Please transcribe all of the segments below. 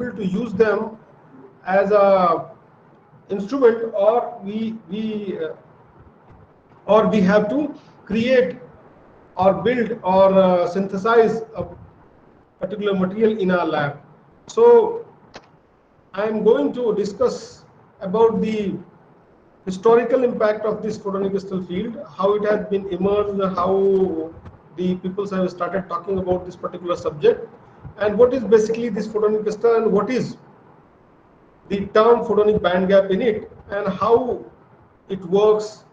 able to use them as a instrument, or we have to create or build or synthesize a particular material in our lab. So I am going to discuss about the historical impact of this photonic crystal field, how it has been emerged, how the people have started talking about this particular subject, and what is basically this photonic crystal, and what is the term photonic band gap in it, and how it works,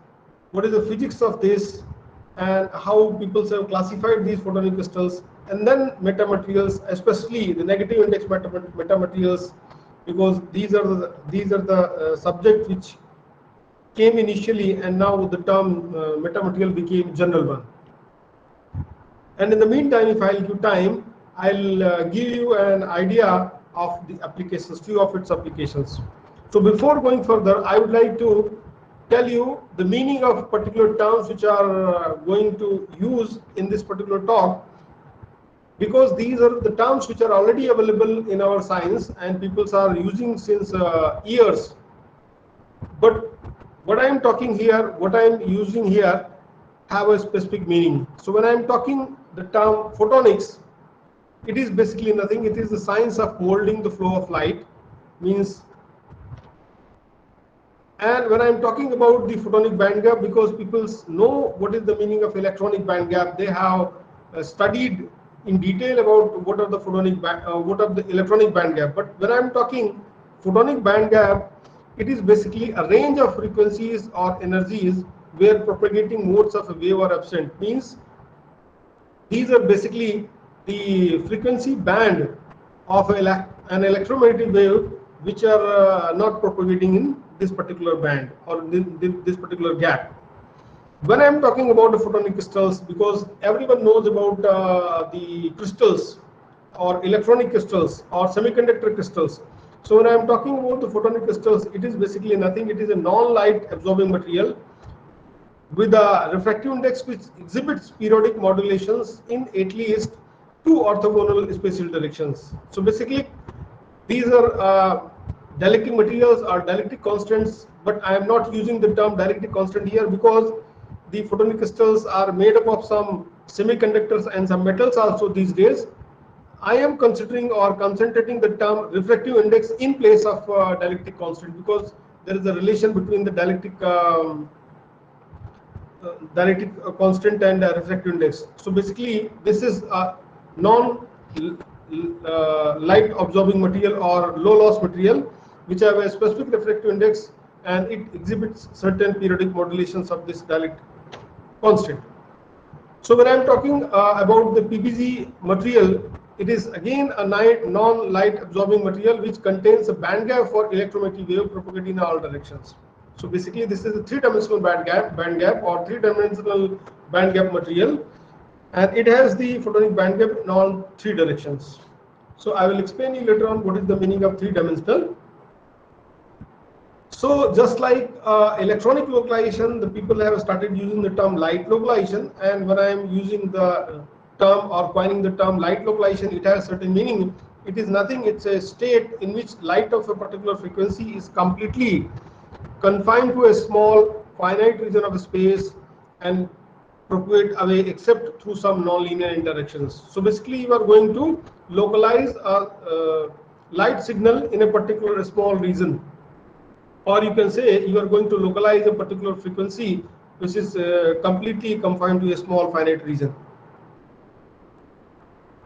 what is the physics of this, and how people have classified these photonic crystals, and then metamaterials, especially the negative index metamaterials, because these are the subject which came initially, and now the term metamaterial became general one. And in the meantime, if I'll give time, I'll give you an idea of the applications, few of its applications. So before going further, I would like to tell you the meaning of particular terms which are going to use in this particular talk, because these are the terms which are already available in our science and people are using since years. But what I am talking here, what I am using here, have a specific meaning. So when I am talking the term photonics, it is basically nothing. It is the science of molding the flow of light, means. And when I am talking about the photonic band gap, because people know what is the meaning of electronic band gap, they have studied in detail about what are the electronic band gap. But when I am talking photonic band gap, it is basically a range of frequencies or energies where propagating modes of a wave are absent. Means these are basically the frequency band of an electromagnetic wave which are not propagating in this particular band or this particular gap. When I am talking about the photonic crystals, because everyone knows about the crystals or electronic crystals or semiconductor crystals. So when I am talking about the photonic crystals, it is basically nothing. It is a non-light absorbing material with a refractive index which exhibits periodic modulations in at least 2 orthogonal spatial directions. So basically, these are dielectric materials or dielectric constants, but I am not using the term dielectric constant here because the photonic crystals are made up of some semiconductors and some metals also these days. I am considering or concentrating the term refractive index in place of dielectric constant, because there is a relation between the dielectric constant and refractive index. So basically, this is a non-light absorbing material or low loss material which have a specific refractive index, and it exhibits certain periodic modulations of this dielectric constant. So when I am talking about the PBG material, it is again a non-light absorbing material which contains a band gap for electromagnetic wave propagating in all directions. So basically, this is a 3-dimensional band gap or 3-dimensional band gap material, and it has the photonic band gap in all 3 directions. So I will explain you later on what is the meaning of 3-dimensional. So just like electronic localization, the people have started using the term light localization, and when I am using the term or coining the term light localization, it has certain meaning. It is nothing. It's a state in which light of a particular frequency is completely confined to a small finite region of space and propagate away except through some non-linear interactions. So basically, you are going to localize a light signal in a particular small region, or you can say you are going to localize a particular frequency which is completely confined to a small finite region.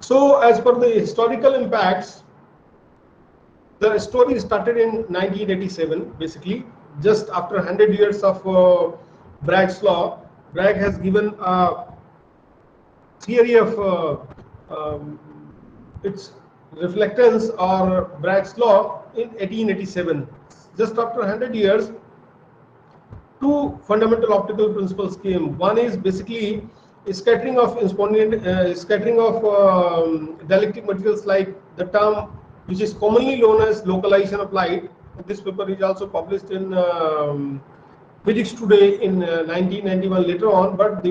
So as per the historical impacts, the story started in 1987, basically just after 100 years of Bragg's law. Bragg has given a theory of its reflectance or Bragg's law in 1887. Just after 100 years, 2 fundamental optical principles came. One is basically scattering of dielectric materials, like the term which is commonly known as localization of light. This paper is also published in Physics Today in 1991 later on, but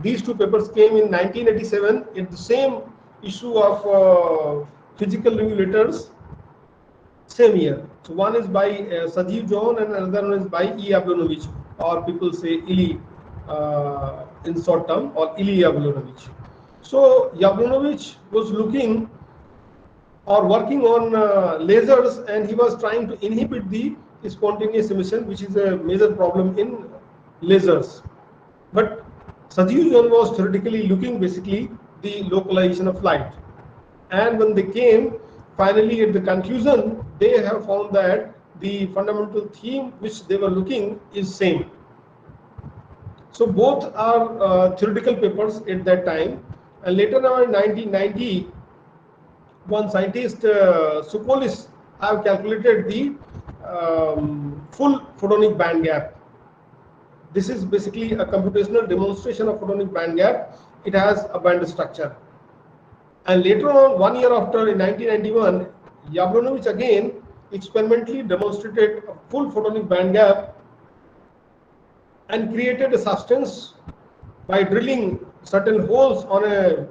these 2 papers came in 1987 at the same issue of physical regulators, same year. So one is by Sajeev John and another one is by E. Yablonovich, or people say Ili in short term, or Ili Yablonovich. So Yablonovich was looking or working on lasers, and he was trying to inhibit the spontaneous emission, which is a major problem in lasers. But Sajeev John was theoretically looking basically the localization of light. And when they came, finally at the conclusion, they have found that the fundamental theme which they were looking is same. So both are theoretical papers at that time. And later on in 1990, one scientist, Sukolis, have calculated the full photonic band gap. This is basically a computational demonstration of photonic band gap. It has a band structure. And later on, 1 year after, in 1991, Yablonovich again experimentally demonstrated a full photonic band gap and created a substance by drilling certain holes on a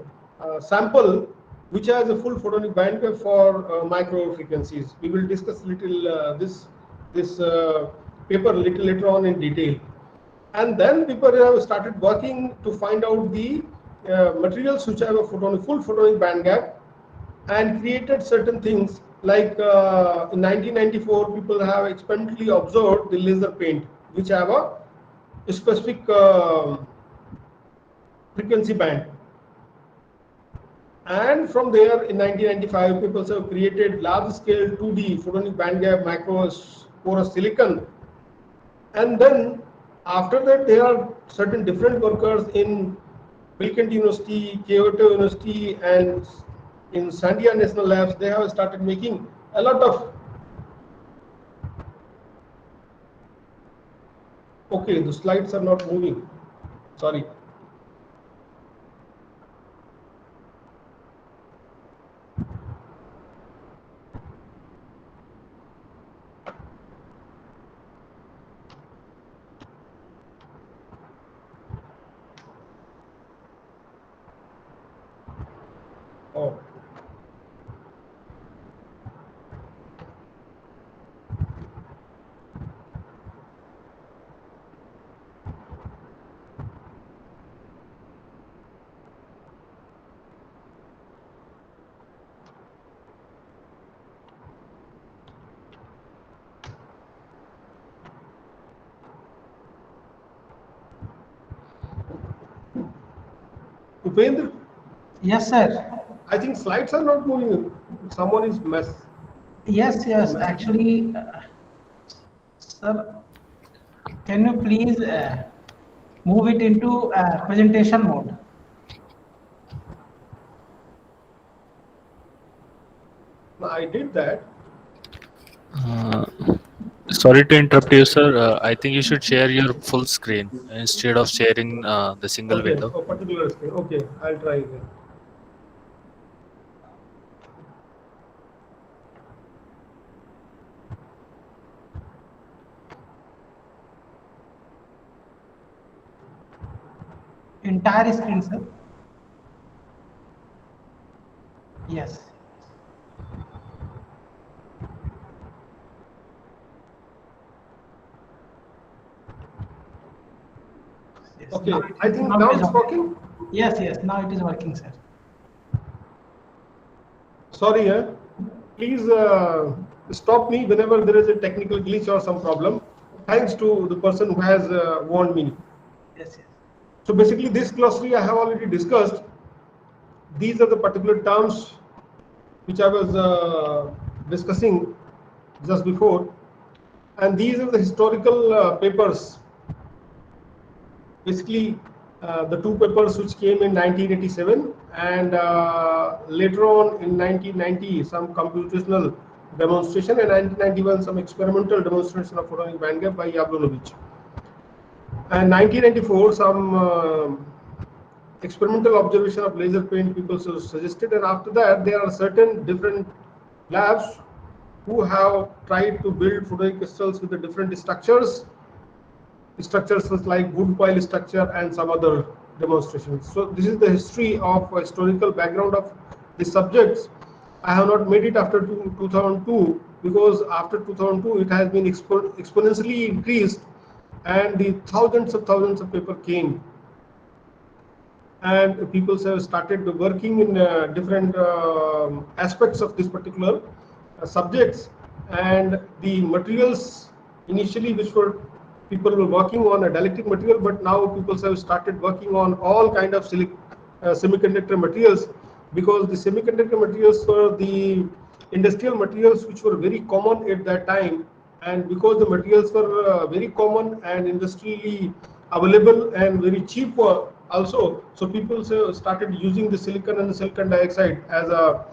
sample which has a full photonic band gap for micro frequencies. We will discuss little this paper little later on in detail. And then people have started working to find out the materials which have a full photonic band gap, and created certain things like in 1994 people have experimentally observed the laser paint which have a specific frequency band. And from there in 1995 people have created large scale 2D photonic band gap micro porous silicon. And then after that there are certain different workers in Bilkent University, Kyoto University, and in Sandia National Labs. They have started making a lot of. Okay, the slides are not moving. Sorry. Oh. Upendra? Yes, sir. I think slides are not moving. Someone is mess. Yes, yes. Actually, sir, can you please move it into presentation mode? I did that. Uh, Sorry to interrupt you, sir. I think you should share your full screen instead of sharing the single Okay, window. a particular screen. Okay, I'll try again. Entire screen, sir. Yes. Yes, Okay, now I think now it is it's okay. working. Yes, yes. Now it is working, sir. Sorry, please stop me whenever there is a technical glitch or some problem. Thanks to the person who has warned me. Yes, yes. So basically, this glossary I have already discussed. These are the particular terms which I was discussing just before, and these are the historical papers. Basically, the two papers which came in 1987 and later on in 1990 some computational demonstration, and 1991 some experimental demonstration of photonic band gap by Yablonovich, and 1994 some experimental observation of laser paint people suggested, and after that there are certain different labs who have tried to build photonic crystals with the different structures like wood coil structure and some other demonstrations. So this is the history of historical background of the subjects. I have not made it after 2002, because after 2002 it has been exponentially increased, and the thousands of paper came, and people have started working in different aspects of this particular subjects. And the materials initially, which were people were working on a dielectric material, but now people have started working on all kind of semiconductor materials, because the semiconductor materials were the industrial materials which were very common at that time, and because the materials were very common and industrially available and very cheap also, so people started using the silicon and silicon dioxide as a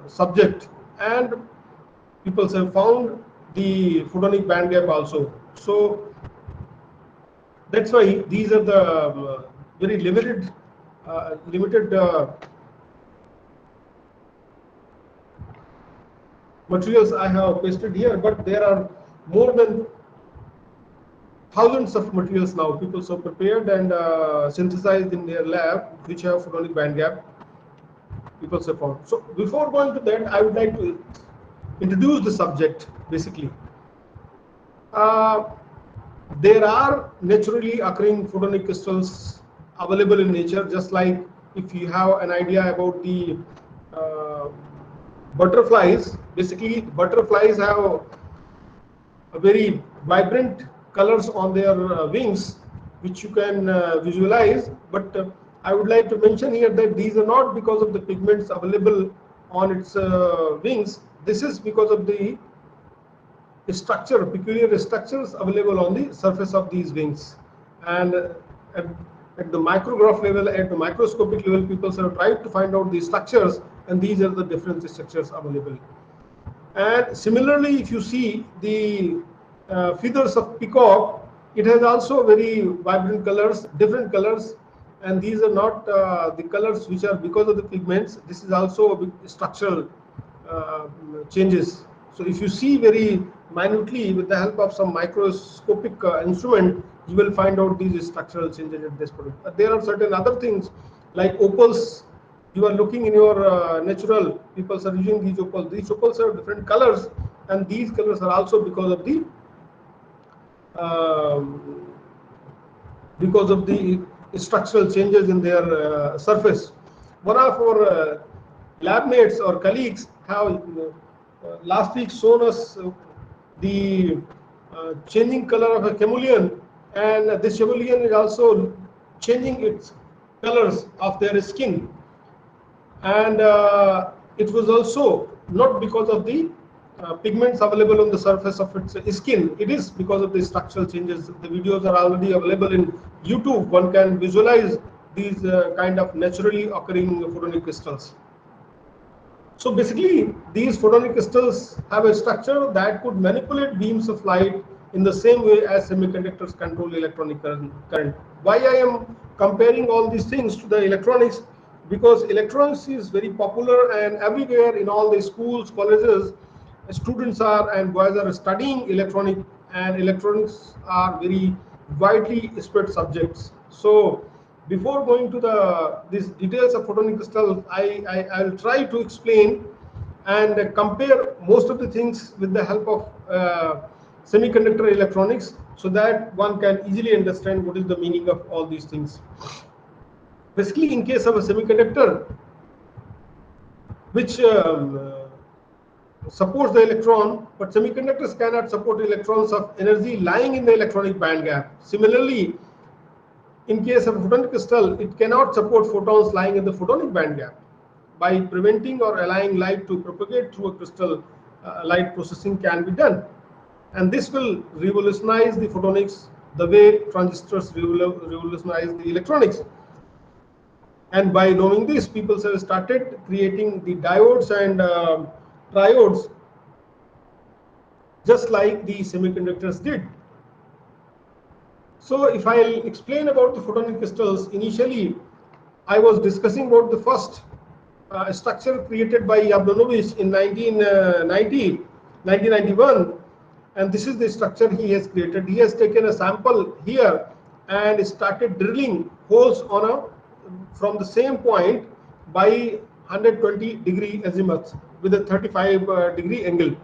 subject, and people have found the photonic band gap also. So that's why these are the very limited materials I have pasted here, but there are more than thousands of materials now people have prepared and synthesized in their lab, which have photonic band gap people have found. So before going to that, I would like to introduce the subject basically. There are naturally occurring photonic crystals available in nature, just like if you have an idea about the butterflies. Basically, butterflies have a very vibrant colors on their wings, which you can visualize. But I would like to mention here that these are not because of the pigments available on its wings. This is because of the structure, peculiar structures available on the surface of these wings. And at the micrograph level, at the microscopic level, people have tried to find out these structures, and these are the different structures available. And similarly, if you see the feathers of peacock, it has also very vibrant colors, different colors, and these are not the colors which are because of the pigments. This is also a big structural changes. So if you see very minutely with the help of some microscopic instrument, you will find out these structural changes at this point. There are certain other things like opals. You are looking in your natural, people are using these opals. These opals have different colors, and these colors are also because of the structural changes in their surface. One of our lab mates or colleagues have last week shown us the changing color of a chameleon, and this chameleon is also changing its colors of their skin, and it was also not because of the pigments available on the surface of its skin. It is because of the structural changes. The videos are already available in YouTube. One can visualize these kind of naturally occurring photonic crystals. So basically, these photonic crystals have a structure that could manipulate beams of light in the same way as semiconductors control electronic current. Why I am comparing all these things to the electronics? Because electronics is very popular, and everywhere in all the schools, colleges, students are and boys are studying electronic, and electronics are very widely spread subjects. So before going to these details of photonic crystal, I'll try to explain and compare most of the things with the help of semiconductor electronics, so that one can easily understand what is the meaning of all these things. Basically, in case of a semiconductor which supports the electron, but semiconductors cannot support electrons of energy lying in the electronic band gap. Similarly, in case of a photonic crystal, it cannot support photons lying in the photonic band gap. By preventing or allowing light to propagate through a crystal, light processing can be done. And this will revolutionize the photonics the way transistors revolutionize the electronics. And by knowing this, people have started creating the diodes and triodes, just like the semiconductors did. So if I'll explain about the photonic crystals, initially I was discussing about the first structure created by Yablonovich in 1991, and this is the structure he has created. He has taken a sample here and started drilling holes on from the same point by 120 degree azimuth with a 35 degree angle.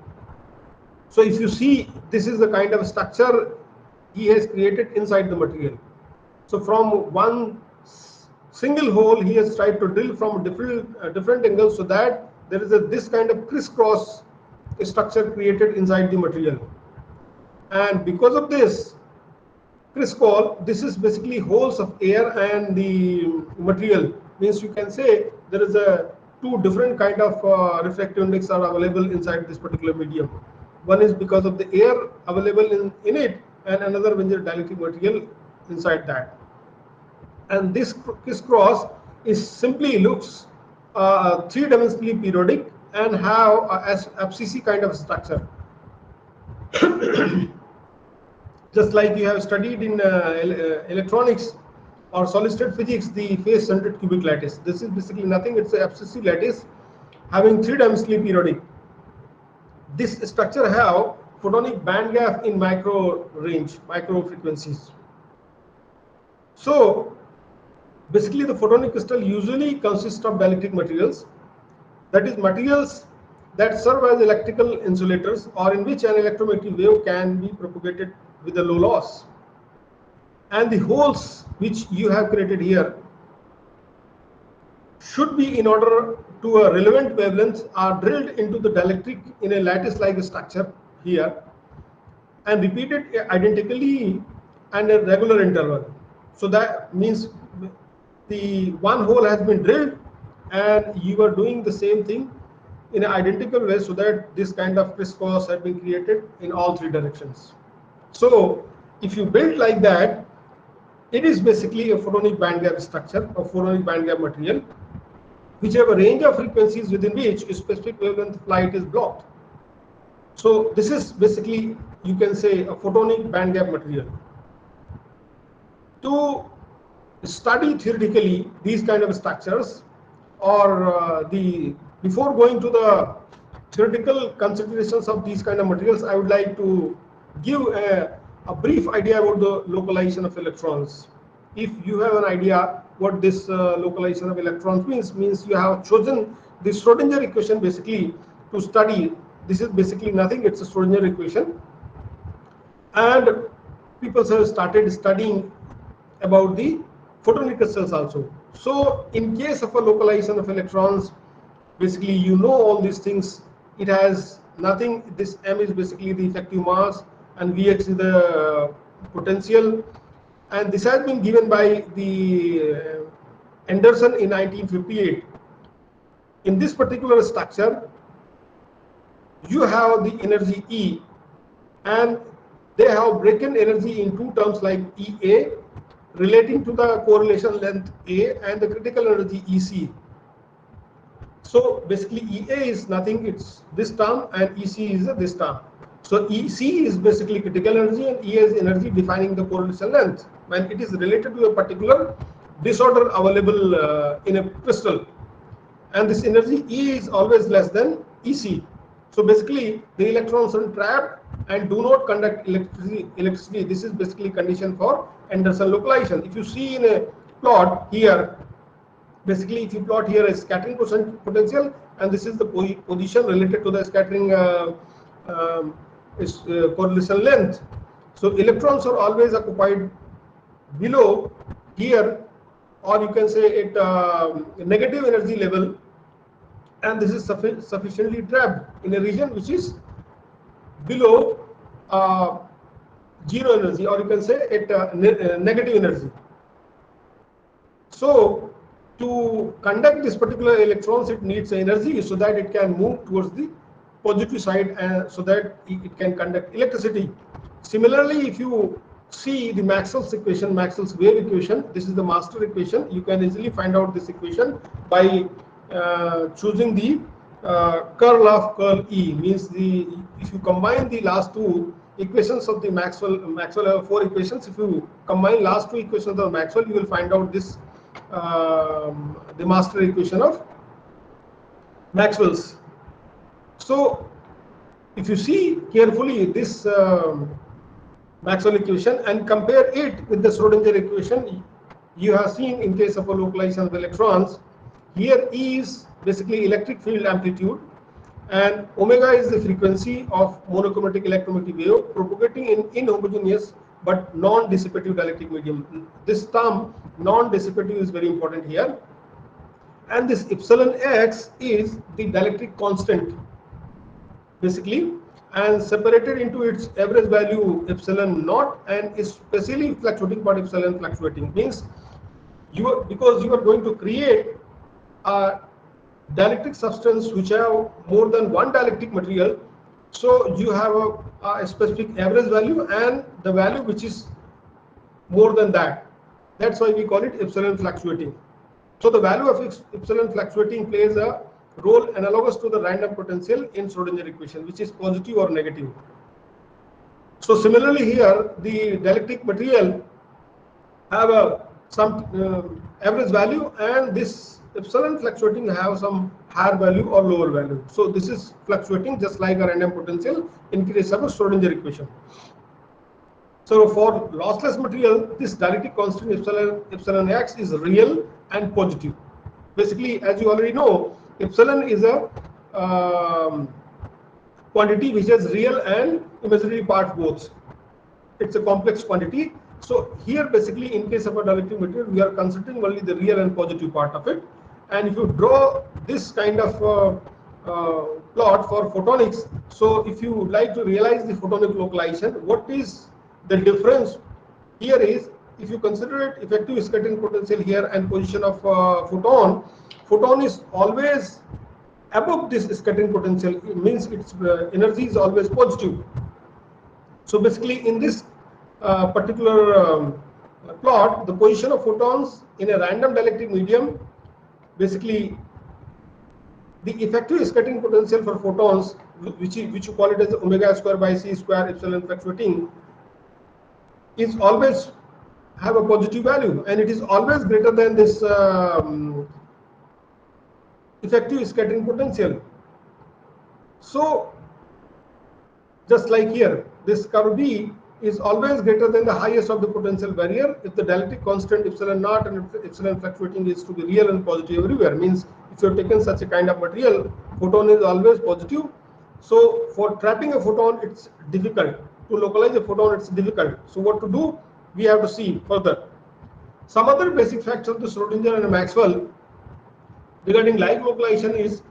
So if you see, this is the kind of structure he has created inside the material. So from one single hole, he has tried to drill from different angles, so that there is this kind of crisscross structure created inside the material. And because of this crisscross, this is basically holes of air and the material. Means you can say there is a two different kind of refractive index are available inside this particular medium. One is because of the air available in it, and another when the dielectric material inside that. And this crisscross is simply looks three-dimensionally periodic and have a abscissa kind of structure. Just like you have studied in electronics or solid state physics, the phase centered cubic lattice. This is basically nothing, it's an abscissa lattice having three-dimensionally periodic. This structure have photonic band gap in micro range, micro frequencies. So basically the photonic crystal usually consists of dielectric materials, that is materials that serve as electrical insulators or in which an electromagnetic wave can be propagated with a low loss. And the holes which you have created here should be in order to a relevant wavelength are drilled into the dielectric in a lattice-like structure here and repeated identically and a regular interval. So that means the one hole has been drilled and you are doing the same thing in an identical way, so that this kind of crisscross has been created in all three directions. So if you build like that, it is basically a photonic band gap structure, a photonic band gap material, which have a range of frequencies within which a specific wavelength of light is blocked. So this is basically, you can say, a photonic band gap material. To study theoretically these kind of structures, or before going to the theoretical considerations of these kind of materials, I would like to give a brief idea about the localization of electrons. If you have an idea what this localization of electrons means you have chosen the Schrodinger equation basically to study. This is basically nothing, it's a Schrodinger equation, and people have started studying about the photonic crystals also. So in case of a localization of electrons, basically you know all these things. It has nothing, this m is basically the effective mass and Vx is the potential, and this has been given by the Anderson in 1958. In this particular structure, you have the energy E, and they have broken energy in two terms like EA relating to the correlation length A and the critical energy EC. So basically EA is nothing, it's this term, and EC is this term. So EC is basically critical energy and EA is energy defining the correlation length when it is related to a particular disorder available in a crystal, and this energy E is always less than EC. So basically the electrons are trapped and do not conduct electricity. This is basically condition for Anderson localization. If you see in a plot here, basically if you plot here a scattering potential, and this is the position related to the scattering correlation length. So electrons are always occupied below here, or you can say at negative energy level, and this is sufficiently trapped in a region which is below zero energy, or you can say at negative energy. So to conduct this particular electrons, it needs energy so that it can move towards the positive side, and so that it can conduct electricity. Similarly, if you see the Maxwell's equation, Maxwell's wave equation, this is the master equation. You can easily find out this equation by choosing the curl of curl E. Means if you combine the last two equations of the Maxwell have four equations. If you combine last two equations of Maxwell, you will find out this the master equation of Maxwell's. So if you see carefully this Maxwell equation and compare it with the Schrodinger equation, you have seen in case of a localization of electrons, Here E is basically electric field amplitude, and omega is the frequency of monochromatic electromagnetic wave propagating in inhomogeneous but non-dissipative dielectric medium. This term non-dissipative is very important here. And this epsilon x is the dielectric constant basically, and separated into its average value epsilon naught, and especially fluctuating part epsilon fluctuating means because you are going to create a dielectric substance which have more than one dielectric material, so you have a specific average value and the value which is more than that. That's why we call it epsilon fluctuating. So the value of epsilon fluctuating plays a role analogous to the random potential in Schrodinger equation, which is positive or negative. So similarly here, the dielectric material have some average value, and this epsilon fluctuating have some higher value or lower value. So this is fluctuating just like a random potential in case of a Schrodinger equation. So for lossless material, this dielectric constant epsilon x is real and positive. Basically, as you already know, epsilon is a quantity which has real and imaginary parts both. It's a complex quantity. So here basically in case of a dielectric material, we are considering only the real and positive part of it. And if you draw this kind of plot for photonics, so if you would like to realize the photonic localization, what is the difference here is, if you consider it effective scattering potential here and position of photon is always above this scattering potential. It means its energy is always positive. So basically in this particular plot, the position of photons in a random dielectric medium, basically the effective scattering potential for photons, which you call it as omega square by c square epsilon fluctuating, is always have a positive value, and it is always greater than this effective scattering potential. So just like here, this curve B is always greater than the highest of the potential barrier if the dielectric constant epsilon naught and epsilon fluctuating is to be real and positive everywhere. Means if you have taken such a kind of material, photon is always positive. So for trapping a photon, it's difficult. To localize a photon, it's difficult. So what to do? We have to see further. Some other basic facts of the Schrodinger and Maxwell regarding light localization is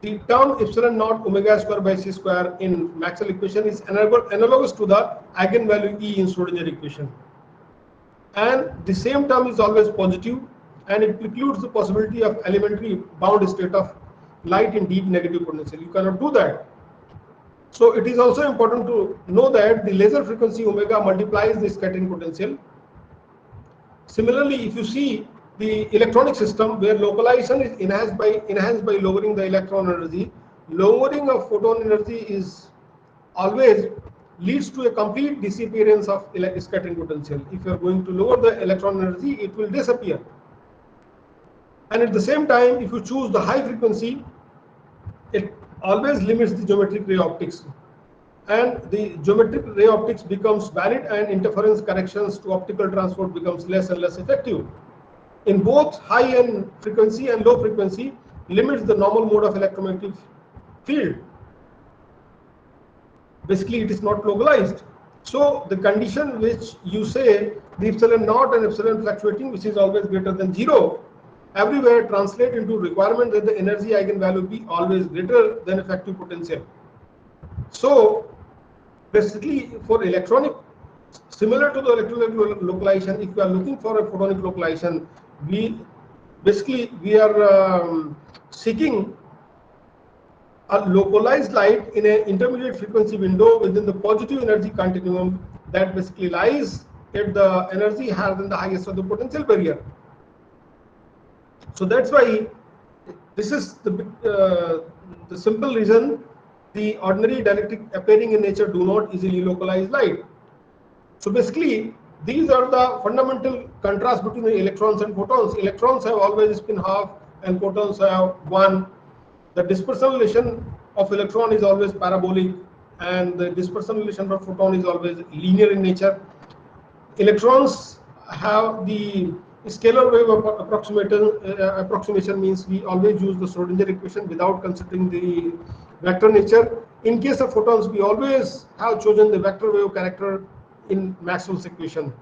the term epsilon naught omega square by c square in Maxwell equation is analogous to the eigenvalue E in Schrodinger equation. And the same term is always positive, and it precludes the possibility of elementary bound state of light in deep negative potential. You cannot do that. So it is also important to know that the laser frequency omega multiplies the scattering potential. Similarly, if you see the electronic system where localization is enhanced by lowering the electron energy, lowering of photon energy is always leads to a complete disappearance of scattering potential. If you are going to lower the electron energy, it will disappear. And at the same time, if you choose the high frequency, it always limits the geometric ray optics, and the geometric ray optics becomes valid, and interference corrections to optical transport becomes less and less effective. In both high and frequency and low frequency limits the normal mode of electromagnetic field. Basically it is not localized. So the condition which you say the epsilon naught and epsilon fluctuating, which is always greater than 0, everywhere translate into requirement that the energy eigenvalue be always greater than effective potential. So basically for electronic, similar to the electromagnetic localization, if we are looking for a photonic localization, we are seeking a localized light in an intermediate frequency window within the positive energy continuum that basically lies at the energy higher than the highest of the potential barrier. So that's why this is the simple reason the ordinary dielectric appearing in nature do not easily localize light. So basically these are the fundamental contrast between the electrons and photons. Electrons have always spin half and photons have 1. The dispersion relation of electron is always parabolic, and the dispersion relation for photon is always linear in nature. Electrons have the Scalar wave approximation means we always use the Schrodinger equation without considering the vector nature. In case of photons, we always have chosen the vector wave character in Maxwell's equation.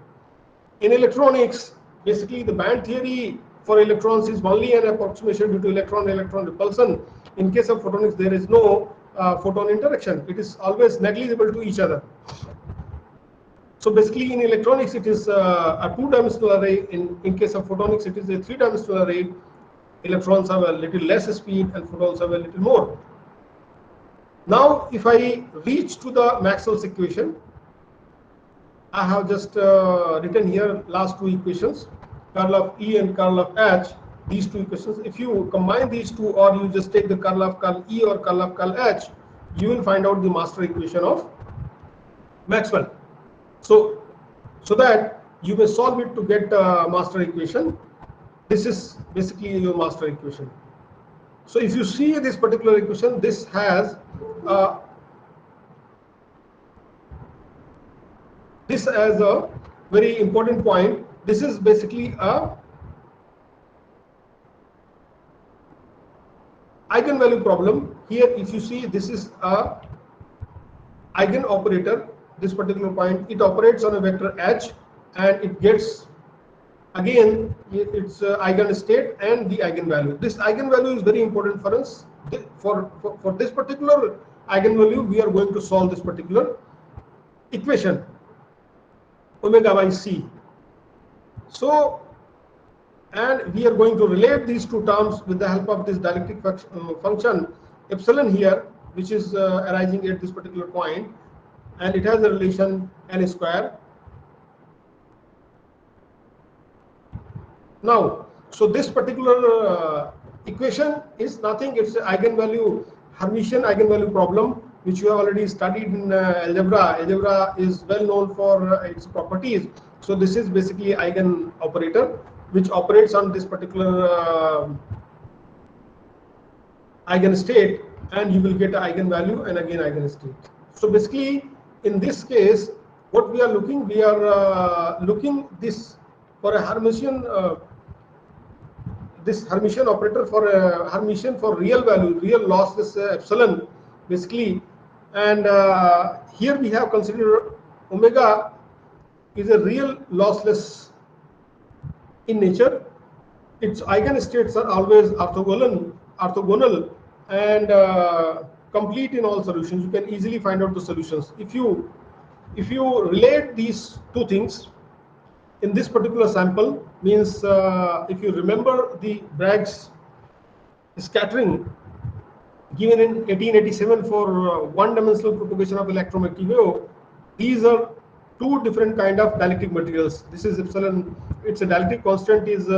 In electronics, basically the band theory for electrons is only an approximation due to electron-electron repulsion. In case of photonics, there is no photon interaction. It is always negligible to each other. So basically in electronics, it is a two-dimensional array. In case of photonics, it is a three-dimensional array. Electrons have a little less speed and photons have a little more. Now, if I reach to the Maxwell's equation, I have just written here last two equations, curl of E and curl of H, these two equations. If you combine these two, or you just take the curl of curl E or curl of curl H, you will find out the master equation of Maxwell. So that you may solve it to get master equation. This is basically your master equation. So if you see this particular equation, this has this as a very important point. This is basically a eigenvalue problem. Here, if you see, this is a eigen operator. This particular point, it operates on a vector H, and it gets again its eigenstate and the eigenvalue. This eigenvalue is very important for us. For this particular eigenvalue, we are going to solve this particular equation, omega by c. So, and we are going to relate these two terms with the help of this dielectric function epsilon here, which is arising at this particular point, and it has a relation n square. Now, so this particular equation is nothing, it's an eigenvalue, Hermitian eigenvalue problem, which you have already studied in algebra. Algebra is well known for its properties. So this is basically eigen operator, which operates on this particular eigenstate, and you will get an eigenvalue and again eigenstate. So basically, in this case, what we are looking this for a Hermitian this Hermitian operator for a Hermitian for real value, real lossless epsilon, basically. And here we have considered omega is a real lossless in nature. Its eigenstates are always orthogonal and complete in all solutions. You can easily find out the solutions. If you relate these two things in this particular sample, means if you remember the Bragg's scattering given in 1887 for one-dimensional propagation of electromagnetic wave, these are two different kind of dielectric materials. This is epsilon, its a dielectric constant is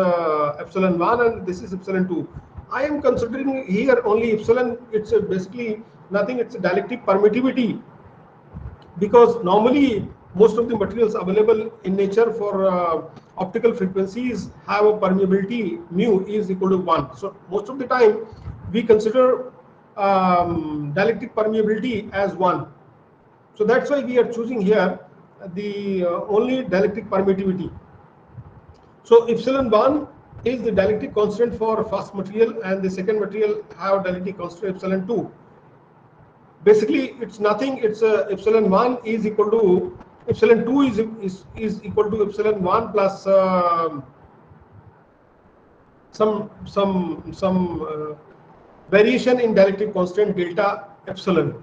epsilon 1, and this is epsilon 2. I am considering here only epsilon. It's basically nothing, it's a dielectric permittivity, because normally most of the materials available in nature for optical frequencies have a permeability mu is equal to 1. So most of the time we consider dielectric permeability as 1. So that's why we are choosing here the only dielectric permittivity. So epsilon 1 is the dielectric constant for first material, and the second material have dielectric constant epsilon 2. Basically, it's nothing. It's epsilon 1 is equal to epsilon 2 is equal to epsilon 1 plus some variation in dielectric constant delta epsilon.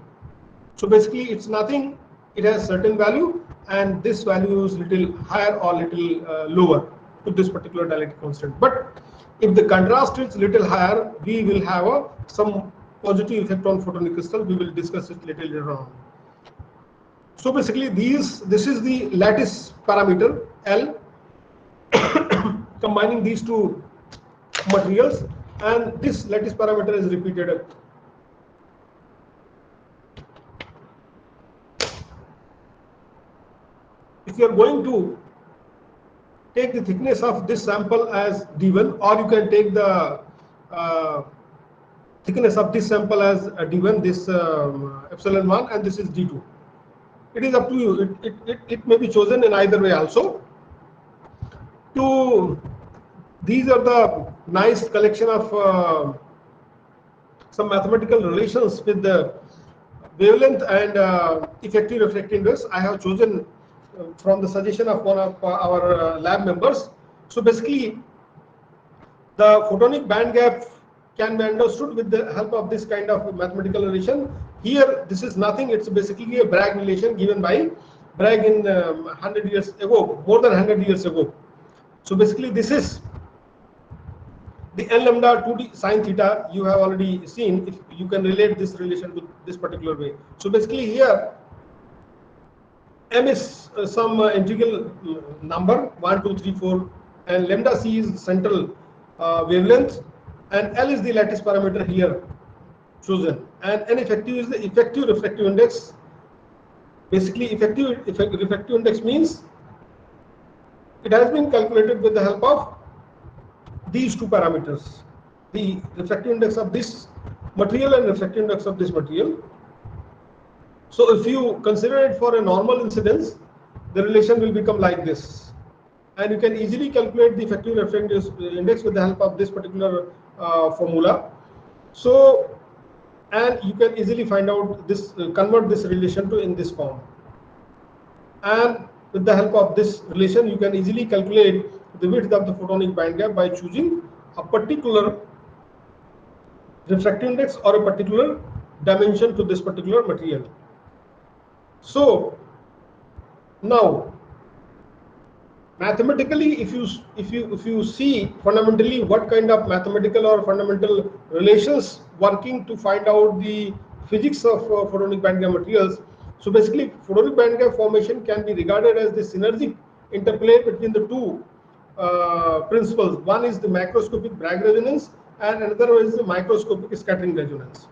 So basically, it's nothing. It has certain value, and this value is little higher or little lower to this particular dielectric constant. But if the contrast is little higher, we will have some positive effect on photonic crystal. We will discuss it little later on. So basically, this is the lattice parameter L, combining these two materials, and this lattice parameter is repeated. If you are going to take the thickness of this sample as D1, or you can take the thickness of this sample as D1, this epsilon 1, and this is D2. It is up to you. It may be chosen in either way also. To these are the nice collection of some mathematical relations with the wavelength and effective refractive index. I have chosen from the suggestion of one of our lab members. So basically, the photonic band gap can be understood with the help of this kind of mathematical relation. Here, this is nothing. It's basically a Bragg relation given by Bragg in 100 years ago, more than 100 years ago. So basically, this is the n lambda 2d sine theta. You have already seen. If you can relate this relation to this particular way. So basically, here m is some integral number 1, 2, 3, 4, and lambda c is central wavelength, and L is the lattice parameter here chosen, and N effective is the effective refractive index. Basically, effective refractive index means it has been calculated with the help of these two parameters, the refractive index of this material and refractive index of this material. So if you consider it for a normal incidence, the relation will become like this, and you can easily calculate the effective refractive index with the help of this particular formula. So, and you can easily find out this, convert this relation to in this form, and with the help of this relation you can easily calculate the width of the photonic band gap by choosing a particular refractive index or a particular dimension to this particular material. So now mathematically, if you see fundamentally what kind of mathematical or fundamental relations working to find out the physics of photonic band gap materials. So basically, photonic band gap formation can be regarded as the synergic interplay between the two principles. One is the macroscopic Bragg resonance, and another is the microscopic scattering resonance.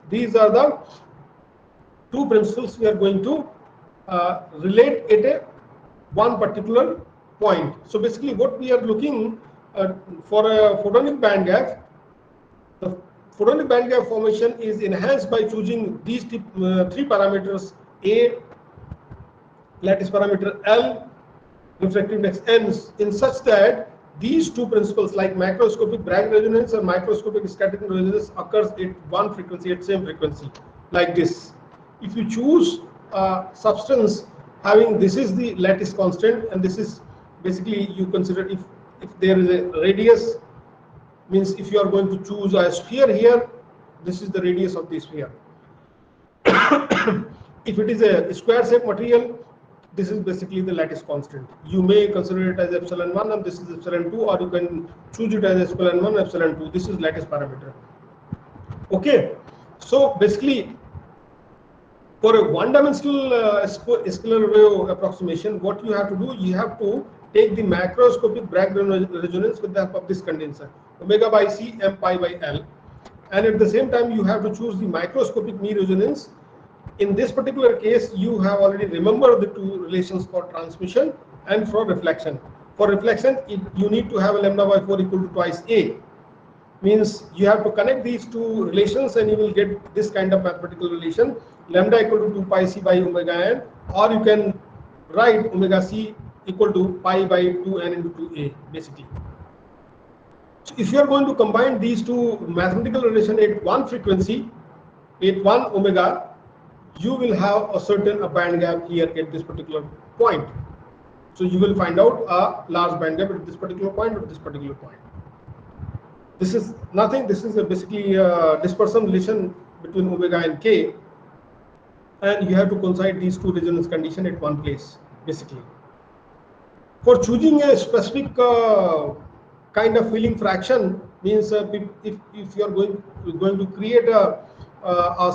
These are the two principles we are going to relate at a one particular point. So basically, what we are looking for a photonic band gap, the photonic band gap formation is enhanced by choosing these three parameters: A, lattice parameter L, refractive index N, in such that these two principles like macroscopic Bragg resonance and microscopic scattering resonance occurs at one frequency, at same frequency, like this. If you choose a substance having, this is the lattice constant, and this is basically, you consider if there is a radius, means if you are going to choose a sphere here, this is the radius of the sphere. If it is a square shaped material, this is basically the lattice constant. You may consider it as epsilon 1 and this is epsilon 2, or you can choose it as epsilon 1, epsilon 2. This is lattice parameter. Okay, so basically, for a one-dimensional scalar wave approximation, what you have to do, you have to take the macroscopic Bragg resonance with the help of this condenser, omega by c m pi by L, and at the same time you have to choose the microscopic Mie resonance. In this particular case, you have already remembered the two relations for transmission and for reflection. For reflection, you need to have a lambda by 4 equal to twice A. Means you have to connect these two relations and you will get this kind of mathematical relation, lambda equal to 2 pi c by omega n, or you can write omega c equal to pi by 2n into 2a, basically. So if you are going to combine these two mathematical relation at one frequency, at one omega, you will have a certain band gap here at this particular point. So you will find out a large band gap at this particular point or this particular point. This is nothing. This is basically a dispersion relation between omega and k, and you have to coincide these two resonance conditions at one place, basically. For choosing a specific kind of filling fraction, means if you are going to create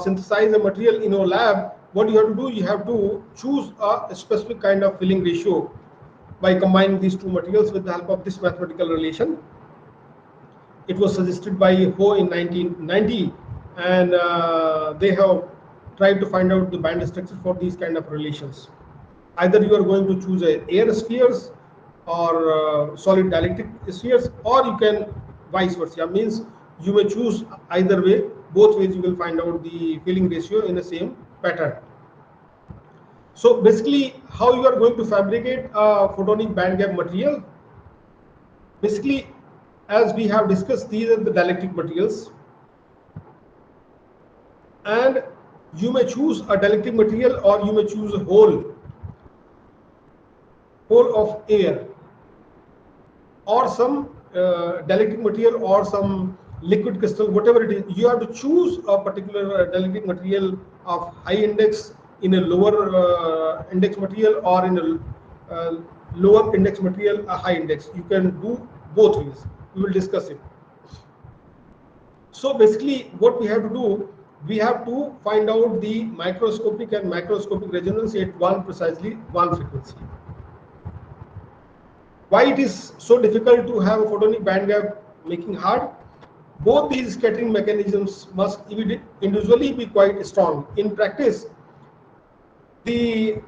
synthesize a material in your lab, what you have to do, you have to choose a specific kind of filling ratio by combining these two materials with the help of this mathematical relation. It was suggested by Ho in 1990, and they have tried to find out the band structure for these kind of relations. Either you are going to choose air spheres or solid dielectric spheres, or you can vice versa. Means you may choose either way. Both ways you will find out the filling ratio in the same pattern. So basically, how you are going to fabricate a photonic band gap material? Basically, as we have discussed, these are the dielectric materials, and you may choose a dielectric material or you may choose a hole of air or some dielectric material or some liquid crystal, whatever it is. You have to choose a particular dielectric material of high index in a lower index material, or in a lower index material a high index. You can do both ways. We will discuss it. So basically what we have to do, we have to find out the microscopic and macroscopic resonance at precisely one frequency. Why it is so difficult to have a photonic band gap making hard? Both these scattering mechanisms must individually be quite strong. In practice, the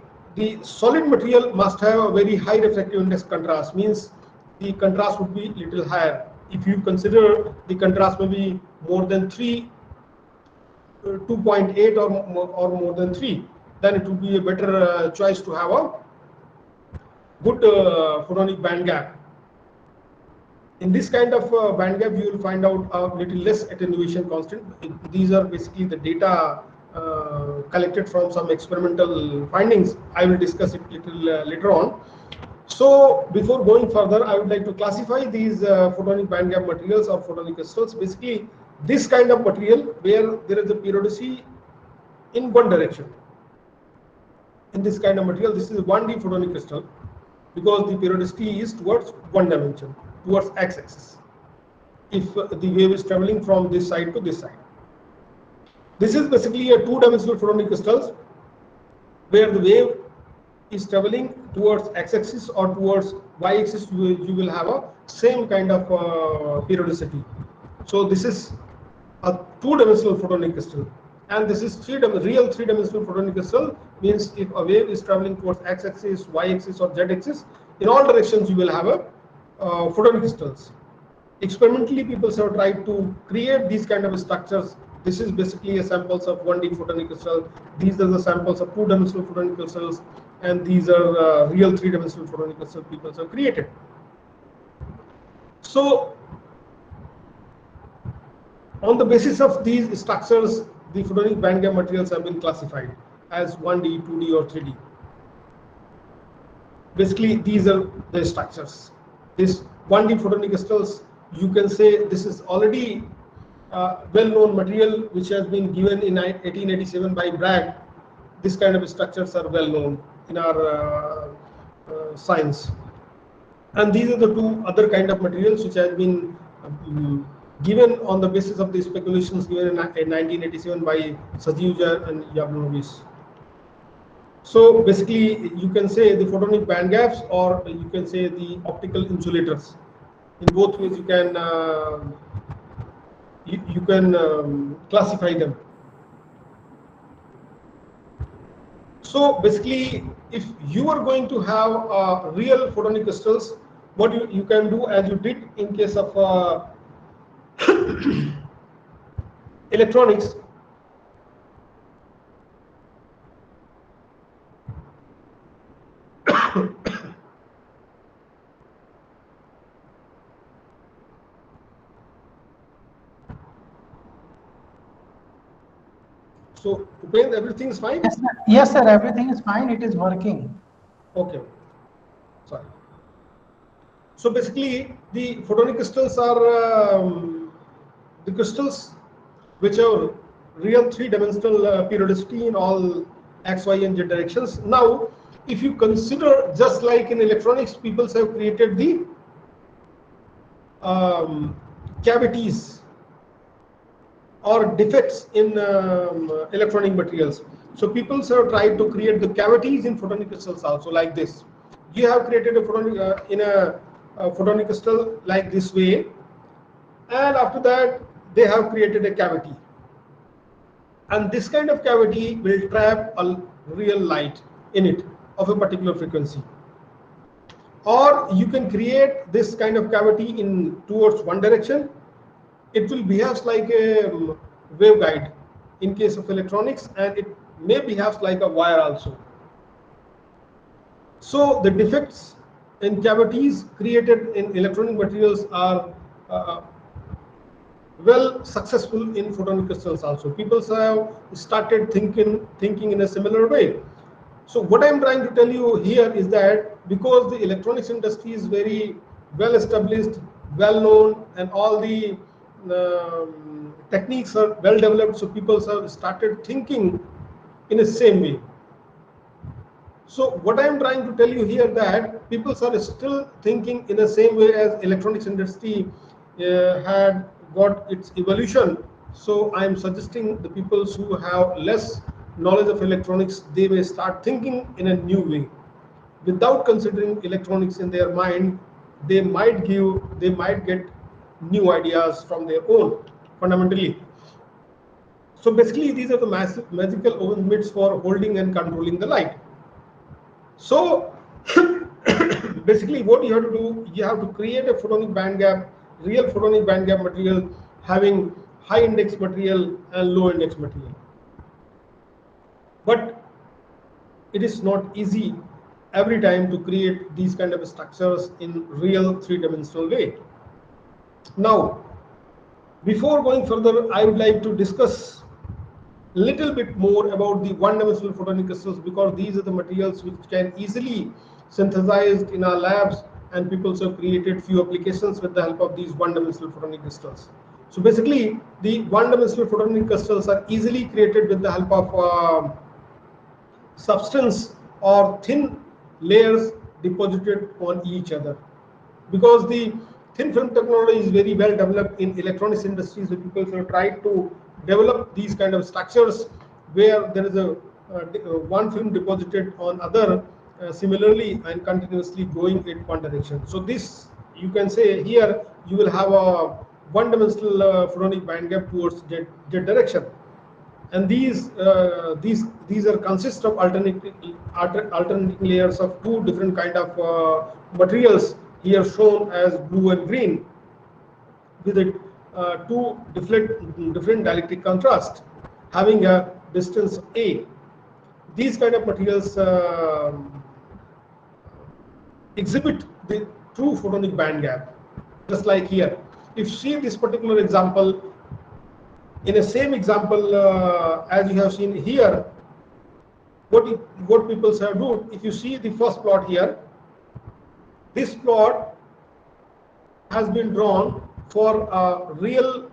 solid material must have a very high refractive index contrast, means the contrast would be little higher. If you consider the contrast may be more than 3, 2.8 or more than 3, then it would be a better choice to have a good photonic band gap. In this kind of band gap, you will find out a little less attenuation constant. These are basically the data collected from some experimental findings. I will discuss it little later on. So before going further, I would like to classify these photonic band gap materials or photonic crystals. Basically, this kind of material where there is a periodicity in one direction. In this kind of material, this is a 1D photonic crystal, because the periodicity is towards one dimension, towards x-axis, if the wave is traveling from this side to this side. This is basically a two-dimensional photonic crystals where the wave is traveling towards x-axis or towards y-axis. You will have a same kind of periodicity. So this is a two-dimensional photonic crystal, and this is real three-dimensional photonic crystal. Means if a wave is traveling towards x-axis, y-axis or z-axis, in all directions you will have a photonic crystals. Experimentally, people have tried to create these kind of structures. This is basically a samples of 1D photonic crystal. These are the samples of two-dimensional photonic crystals, and these are real three-dimensional photonic crystals people have created. So on the basis of these structures, the photonic band gap materials have been classified as 1D, 2D or 3D. Basically, these are the structures. This 1D photonic crystals, you can say this is already well-known material which has been given in 1887 by Bragg. This kind of structures are well-known in our science. And these are the two other kind of materials which has been given on the basis of the speculations given in 1987 by Sajeev Jain and Yablonovich. So basically, you can say the photonic band gaps, or you can say the optical insulators. In both ways, you can classify them. So basically, if you are going to have real photonic crystals, what you can do, as you did in case of electronics, so Upen, everything is fine? Yes, sir. Yes, sir. Everything is fine. It is working. Okay. Sorry. So basically, the photonic crystals are the crystals which have real three-dimensional periodicity in all x, y, and z directions. Now, if you consider, just like in electronics, people have created the cavities or defects in electronic materials. So people have tried to create the cavities in photonic crystals also, like this. You have created a photonic in a photonic crystal like this way, and after that they have created a cavity, and this kind of cavity will trap a real light in it of a particular frequency. Or you can create this kind of cavity in towards one direction. It will behave like a waveguide in case of electronics, and it may behave like a wire also. So the defects in cavities created in electronic materials are uh, well successful in photonic crystals also. People have started thinking in a similar way. So what I'm trying to tell you here is that because the electronics industry is very well established, well known, and all the techniques are well developed, so people have started thinking in the same way. So what I'm trying to tell you here that people are still thinking in the same way as electronics industry had got its evolution. So I'm suggesting the people who have less knowledge of electronics, they may start thinking in a new way. Without considering electronics in their mind, they might get new ideas from their own fundamentally. So basically, these are the magical oven mitts for holding and controlling the light. So basically what you have to do, you have to create a photonic band gap, real photonic band gap material having high index material and low index material. But it is not easy every time to create these kind of structures in real three-dimensional way. Now, before going further, I would like to discuss little bit more about the one-dimensional photonic crystals, because these are the materials which can easily synthesized in our labs, and people have created few applications with the help of these one-dimensional photonic crystals. So basically, the one-dimensional photonic crystals are easily created with the help of substance or thin layers deposited on each other, because the thin film technology is very well developed in electronics industries. The people have tried to develop these kind of structures where there is a one film deposited on other similarly and continuously going in one direction. So this, you can say here you will have a one-dimensional photonic band gap towards z direction, and these are consist of alternating layers of two different kind of materials here shown as blue and green, with two different dielectric contrast having a distance a. These kind of materials exhibit the true photonic band gap, just like here. If you see this particular example, in the same example as you have seen here, what people have done, if you see the first plot here, this plot has been drawn for a real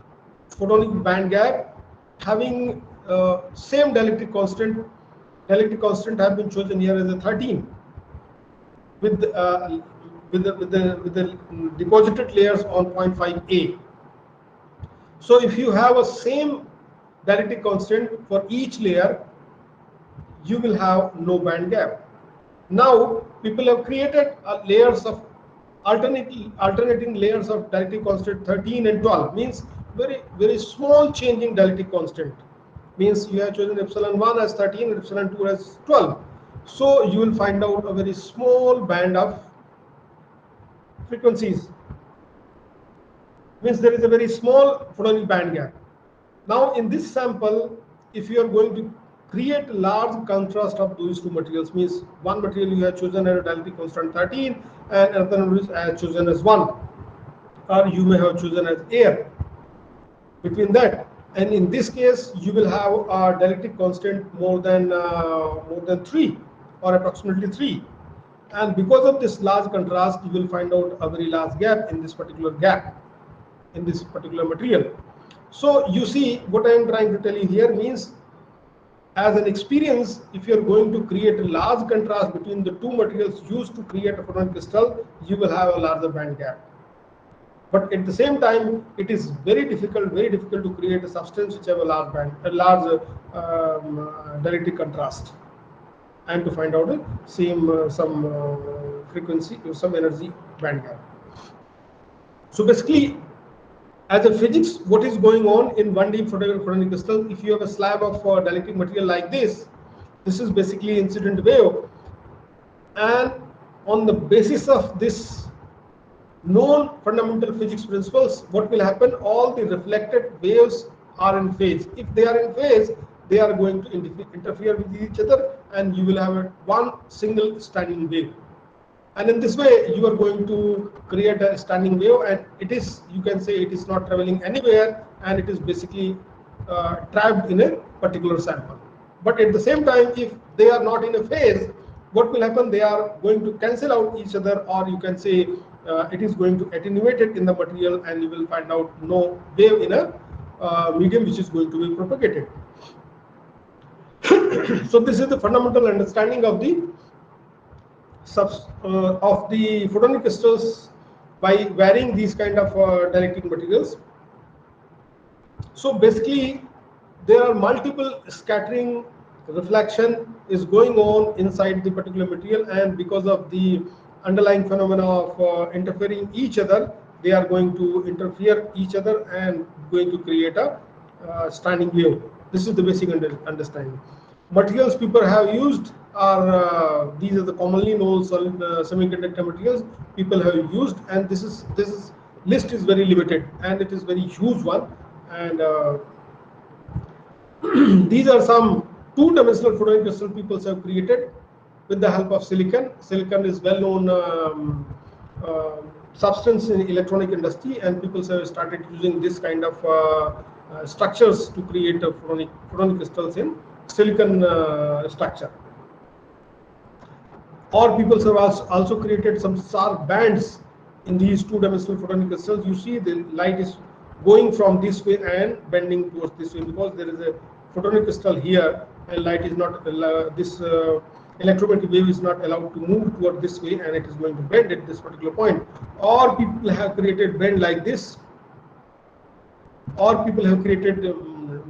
photonic band gap having same dielectric constant. Dielectric constant have been chosen here as a 13 with the deposited layers on 0.5a. So if you have a same dielectric constant for each layer, you will have no band gap. Now people have created layers of alternating layers of dielectric constant 13 and 12, means very small changing dielectric constant, means you have chosen epsilon 1 as 13 and epsilon 2 as 12. So you will find out a very small band of frequencies, means there is a very small photonic band gap. Now in this sample, if you are going to create large contrast of those two materials, means one material you have chosen as a dielectric constant 13 and another one is chosen as 1, or you may have chosen as air between that, and in this case you will have a dielectric constant more than 3 or approximately 3, and because of this large contrast you will find out a very large gap in this particular material. So you see what I am trying to tell you here, means as an experience, if you are going to create a large contrast between the two materials used to create a photonic crystal, you will have a larger band gap. But at the same time, it is very difficult to create a substance which have a large dielectric contrast, and to find out some frequency or some energy band gap. So basically, as a physics, what is going on in 1D photonic crystal? If you have a slab of dielectric material like this is basically incident wave, and on the basis of this known fundamental physics principles, what will happen? All the reflected waves are in phase. If they are in phase, they are going to interfere with each other, and you will have one single standing wave. And in this way, you are going to create a standing wave, and it is, you can say, it is not traveling anywhere, and it is basically trapped in a particular sample. But at the same time, if they are not in a phase, what will happen? They are going to cancel out each other, or you can say it is going to attenuate it in the material, and you will find out no wave in a medium which is going to be propagated. So this is the fundamental understanding of the photonic crystals by varying these kind of dielectric materials. So basically, there are multiple scattering, reflection is going on inside the particular material, and because of the underlying phenomena of interfering each other, they are going to interfere each other and going to create a standing wave. This is the basic understanding. Materials people have used are these are the commonly known solid semiconductor materials people have used, and this list is very limited, and it is very huge one. And these are some two-dimensional photonic crystal people have created with the help of silicon. Silicon is well-known substance in electronic industry, and people have started using this kind of structures to create photonic crystals in silicon structure. Or people have also created some sharp bands in these two-dimensional photonic crystals. You see the light is going from this way and bending towards this way, because there is a photonic crystal here, and light is not this electromagnetic wave is not allowed to move toward this way, and it is going to bend at this particular point. Or people have created bend like this, or people have created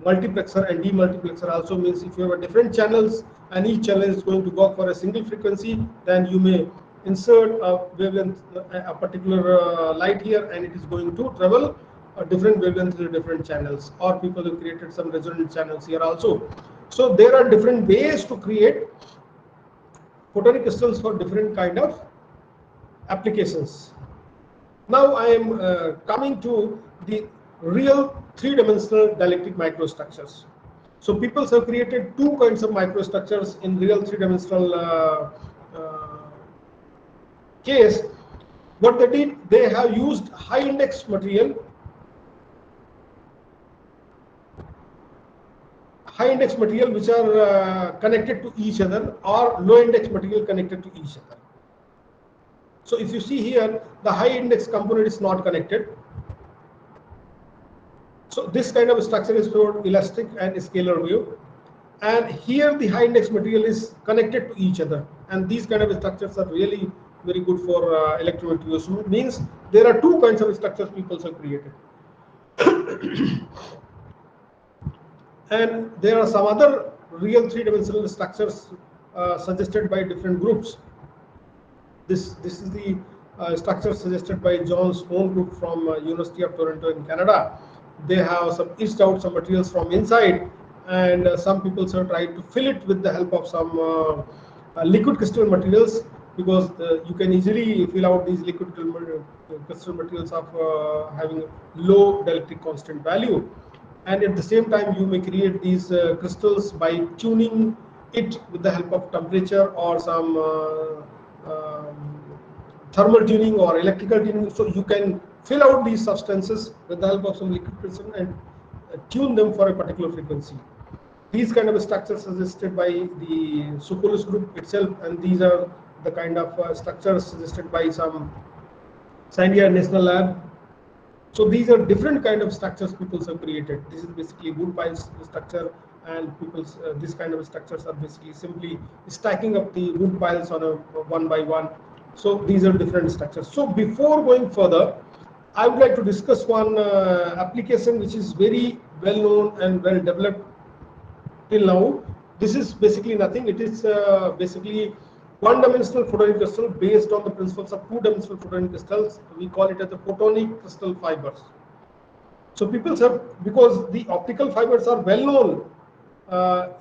multiplexer and demultiplexer also. Means if you have a different channels and each channel is going to work for a single frequency, then you may insert a wavelength, a particular light here, and it is going to travel a different wavelength through different channels. Or people have created some resonant channels here also. So there are different ways to create photonic crystals for different kind of applications. Now I am coming to the real three-dimensional dielectric microstructures. So people have created two kinds of microstructures in real three-dimensional case. What they did, they have used high index material, which are connected to each other, or low index material connected to each other. So if you see here, the high index component is not connected. So this kind of structure is called elastic and scalar wave. And here the high index material is connected to each other. And these kind of structures are really very good for electromagnetic waves. So it means there are two kinds of structures people have created. And there are some other real three-dimensional structures suggested by different groups. This is the structure suggested by John's own group from University of Toronto in Canada. They have some etched out some materials from inside, and some people have tried to fill it with the help of some liquid crystal materials, because you can easily fill out these liquid crystal materials of having low dielectric constant value. And at the same time, you may create these crystals by tuning it with the help of temperature or some thermal tuning or electrical tuning. So you can fill out these substances with the help of some liquid crystal and tune them for a particular frequency. These kind of structures suggested by the Sokolos group itself, and these are the kind of structures suggested by some Sandia National Lab. So these are different kind of structures people have created. This is basically wood piles structure, and people's this kind of structures are basically simply stacking up the wood piles on a one by one. So these are different structures. So before going further, I would like to discuss one application which is very well known and well developed till now. This is basically nothing. It is basically one-dimensional photonic crystal based on the principles of two-dimensional photonic crystals. We call it as the photonic crystal fibers. So people have, because the optical fibers are well known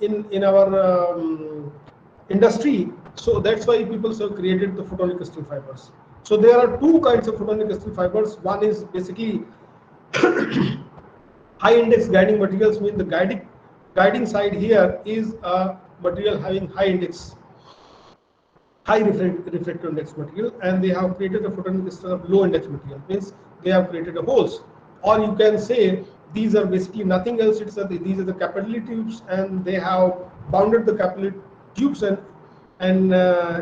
in our industry, so that's why people have created the photonic crystal fibers. So there are two kinds of photonic crystal fibers. One is basically high index guiding materials, mean the guiding side here is a material having high index high refractive index material, and they have created a photonic crystal of low index material, means they have created a holes. Or you can say these are basically nothing else, these are the capillary tubes, and they have bounded the capillary tubes and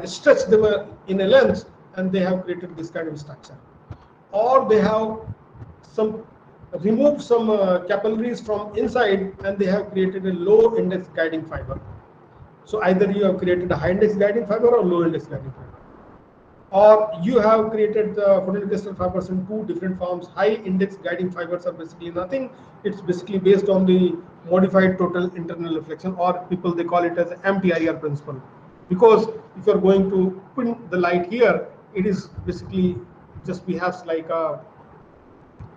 stretched them in a length, and they have created this kind of structure. Or they have removed some capillaries from inside, and they have created a low index guiding fiber. So either you have created a high index guiding fiber or low index guiding fiber, or you have created the photonic crystal fibers in two different forms. High index guiding fibers are basically nothing. It's basically based on the modified total internal reflection, or people they call it as MTIR principle. Because if you're going to pin the light here, it is basically just behaves like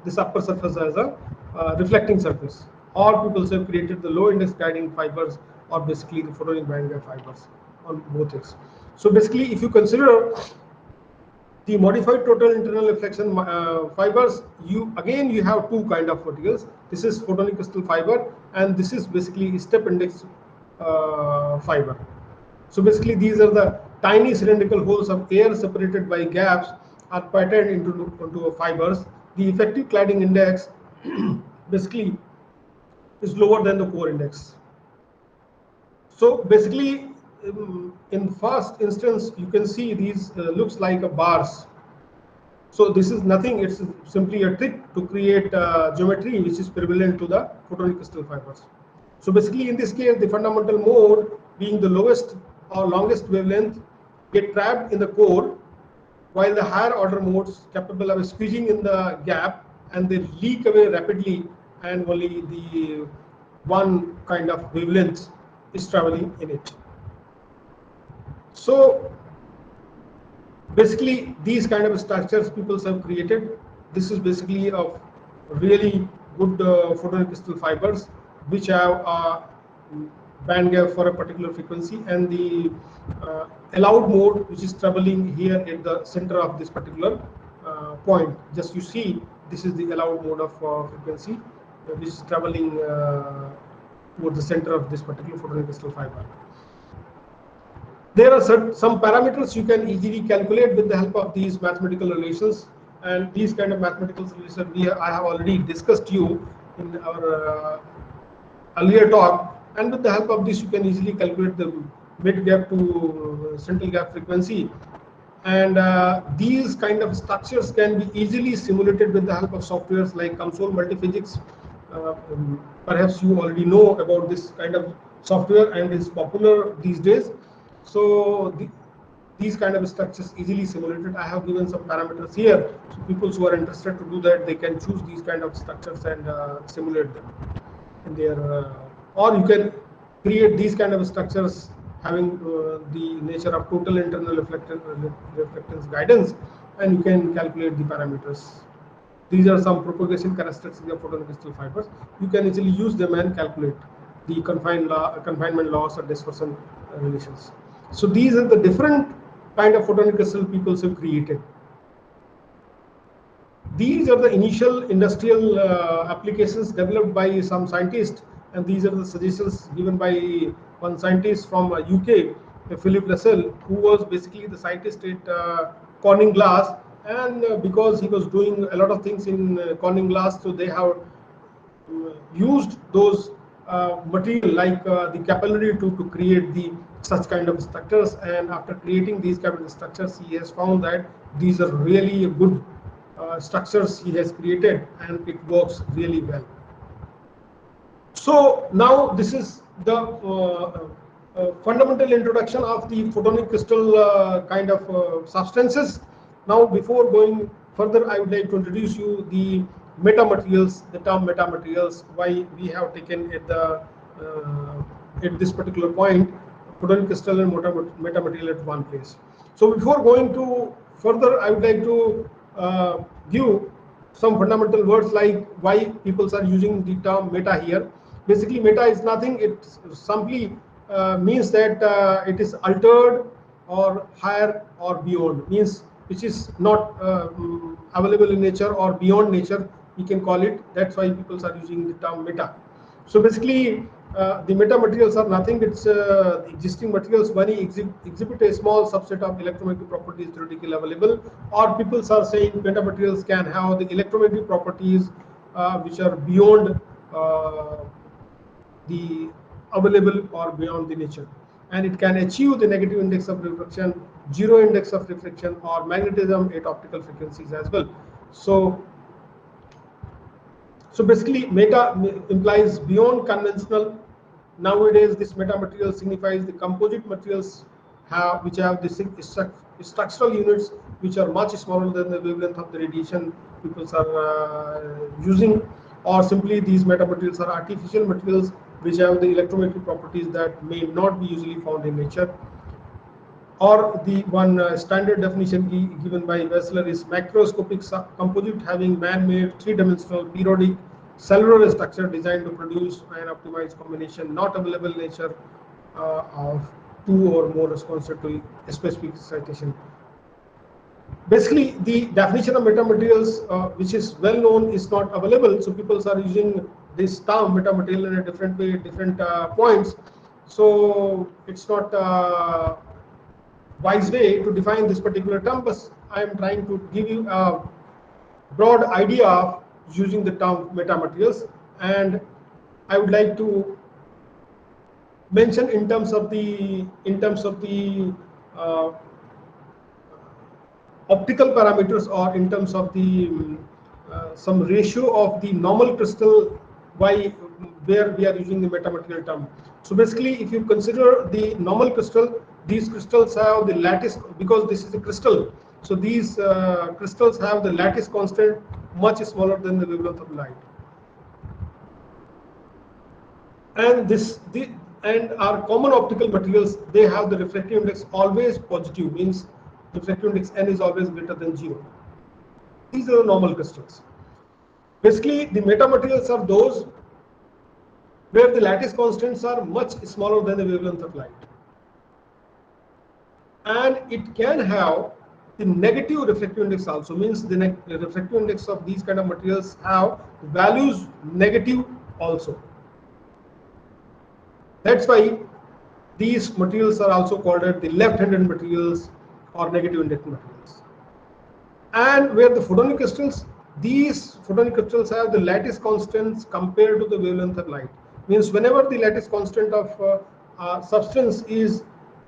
this upper surface as a reflecting surface. Or people have created the low index guiding fibers, or basically the photonic bandgap fibers on both ends. So basically, if you consider the modified total internal reflection fibers, you have two kind of materials. This is photonic crystal fiber, and this is basically step index fiber. So basically, these are the tiny cylindrical holes of air separated by gaps are patterned into fibers. The effective cladding index basically is lower than the core index. So basically, in first instance, you can see these looks like a bars. So this is nothing, it's simply a trick to create geometry which is prevalent to the photonic crystal fibers. So basically, in this case, the fundamental mode being the lowest or longest wavelength get trapped in the core, while the higher order modes capable of squeezing in the gap, and they leak away rapidly, and only the one kind of wavelength is traveling in it. So basically, these kind of structures people have created. This is basically of really good photonic crystal fibers which have a band gap for a particular frequency, and the allowed mode which is traveling here at the center of this particular point. Just you see, this is the allowed mode of frequency which is traveling toward the center of this particular photonic crystal fiber. There are some parameters you can easily calculate with the help of these mathematical relations, and these kind of mathematical relations I have already discussed you in our earlier talk. And with the help of this, you can easily calculate the mid gap to central gap frequency. And these kind of structures can be easily simulated with the help of softwares like COMSOL Multiphysics. Perhaps you already know about this kind of software, and is popular these days. So these kind of structures easily simulated. I have given some parameters here. So people who are interested to do that, they can choose these kind of structures and simulate them in their. Or you can create these kind of structures having the nature of total internal reflectance guidance, and you can calculate the parameters. These are some propagation characteristics of photonic crystal fibers. You can easily use them and calculate the confinement loss or dispersion relations. So these are the different kind of photonic crystal people have created. These are the initial industrial applications developed by some scientists, and these are the suggestions given by one scientist from UK, Philip Russell, who was basically the scientist at Corning Glass. And because he was doing a lot of things in Corning Glass, so they have used those material like the capillary to create the such kind of structures. And after creating these kind of structures, he has found that these are really good structures he has created, and it works really well. So now this is the fundamental introduction of the photonic crystal kind of substances. Now, before going further, I would like to introduce you the metamaterials, the term metamaterials, why we have taken at this particular point photonic crystal and metamaterial at one place. So before going to further, I would like to give some fundamental words like why people are using the term meta here. Basically, meta is nothing. It simply means that it is altered or higher or beyond, means which is not available in nature or beyond nature, we can call it. That's why people are using the term meta. So basically, the metamaterials are nothing. It's the existing materials when exhibit a small subset of electromagnetic properties theoretically available, or people are saying metamaterials can have the electromagnetic properties which are beyond the available or beyond the nature, and it can achieve the negative index of refraction, zero index of reflection, or magnetism at optical frequencies as well. So basically, meta implies beyond conventional. Nowadays, this metamaterial signifies the composite materials which have the structural units which are much smaller than the wavelength of the radiation people are using, or simply these metamaterials are artificial materials which have the electromagnetic properties that may not be usually found in nature. Or the one standard definition given by Wessler is macroscopic composite having man-made three-dimensional periodic cellular structure designed to produce an optimized combination not available in nature of two or more responses to a specific excitation. Basically, the definition of metamaterials, which is well known, is not available. So people are using this term metamaterial in a different way at different points. So it's not wise way to define this particular term, but I am trying to give you a broad idea of using the term metamaterials, and I would like to mention in terms of the optical parameters, or in terms of the some ratio of the normal crystal where we are using the metamaterial term. So basically, if you consider the normal crystal, these crystals have the lattice, because this is a crystal, so these crystals have the lattice constant much smaller than the wavelength of light, and our common optical materials, they have the refractive index always positive, means refractive index n is always greater than 0. These are the normal crystals. Basically, the metamaterials are those where the lattice constants are much smaller than the wavelength of light, and it can have the negative refractive index also, means the refractive index of these kind of materials have values negative also. That's why these materials are also called as the left-handed materials or negative index materials. And where the photonic crystals, these photonic crystals have the lattice constants compared to the wavelength of light, means whenever the lattice constant of substance is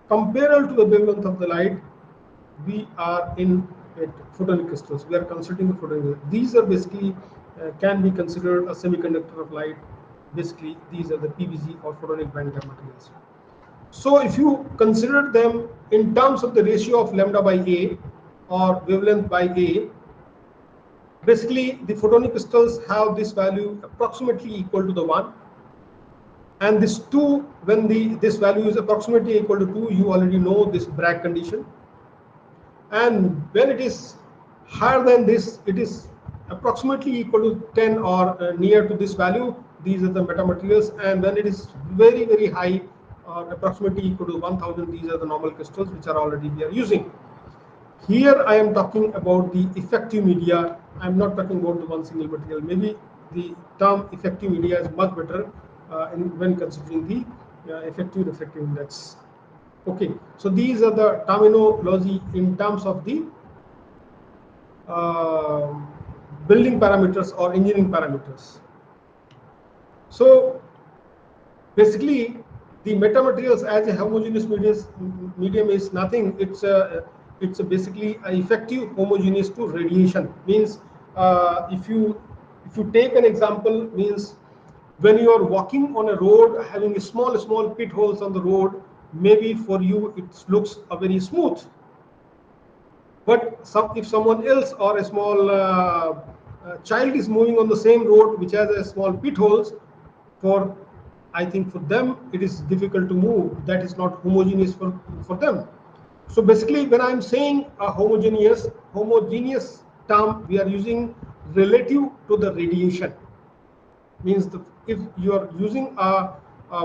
comparable to the wavelength of the light, we are in photonic crystals. We are considering the photonic crystals. These are basically can be considered a semiconductor of light. Basically, these are the PVC or photonic band gap materials. So if you consider them in terms of the ratio of lambda by A or wavelength by A, basically the photonic crystals have this value approximately equal to the 1, and this 2, when this value is approximately equal to 2, you already know this Bragg condition, and when it is higher than this, it is approximately equal to 10 or near to this value. These are the metamaterials, and when it is very, very high, or approximately equal to 1000, these are the normal crystals which are already we are using. Here I am talking about the effective media. I am not talking about the one single material. Maybe the term effective media is much better when considering the effective refractive index. Okay, so these are the terminology in terms of the building parameters or engineering parameters. So basically, the metamaterials as a homogeneous medium is nothing. It's basically effective homogeneous to radiation. Means if you take an example, means when you are walking on a road having a small pit holes on the road, maybe for you it looks very smooth, but if someone else or a small child is moving on the same road which has a small pit holes, I think for them it is difficult to move. That is not homogeneous for them. So basically, when I'm saying a homogeneous term, we are using relative to the radiation. Means if you are using a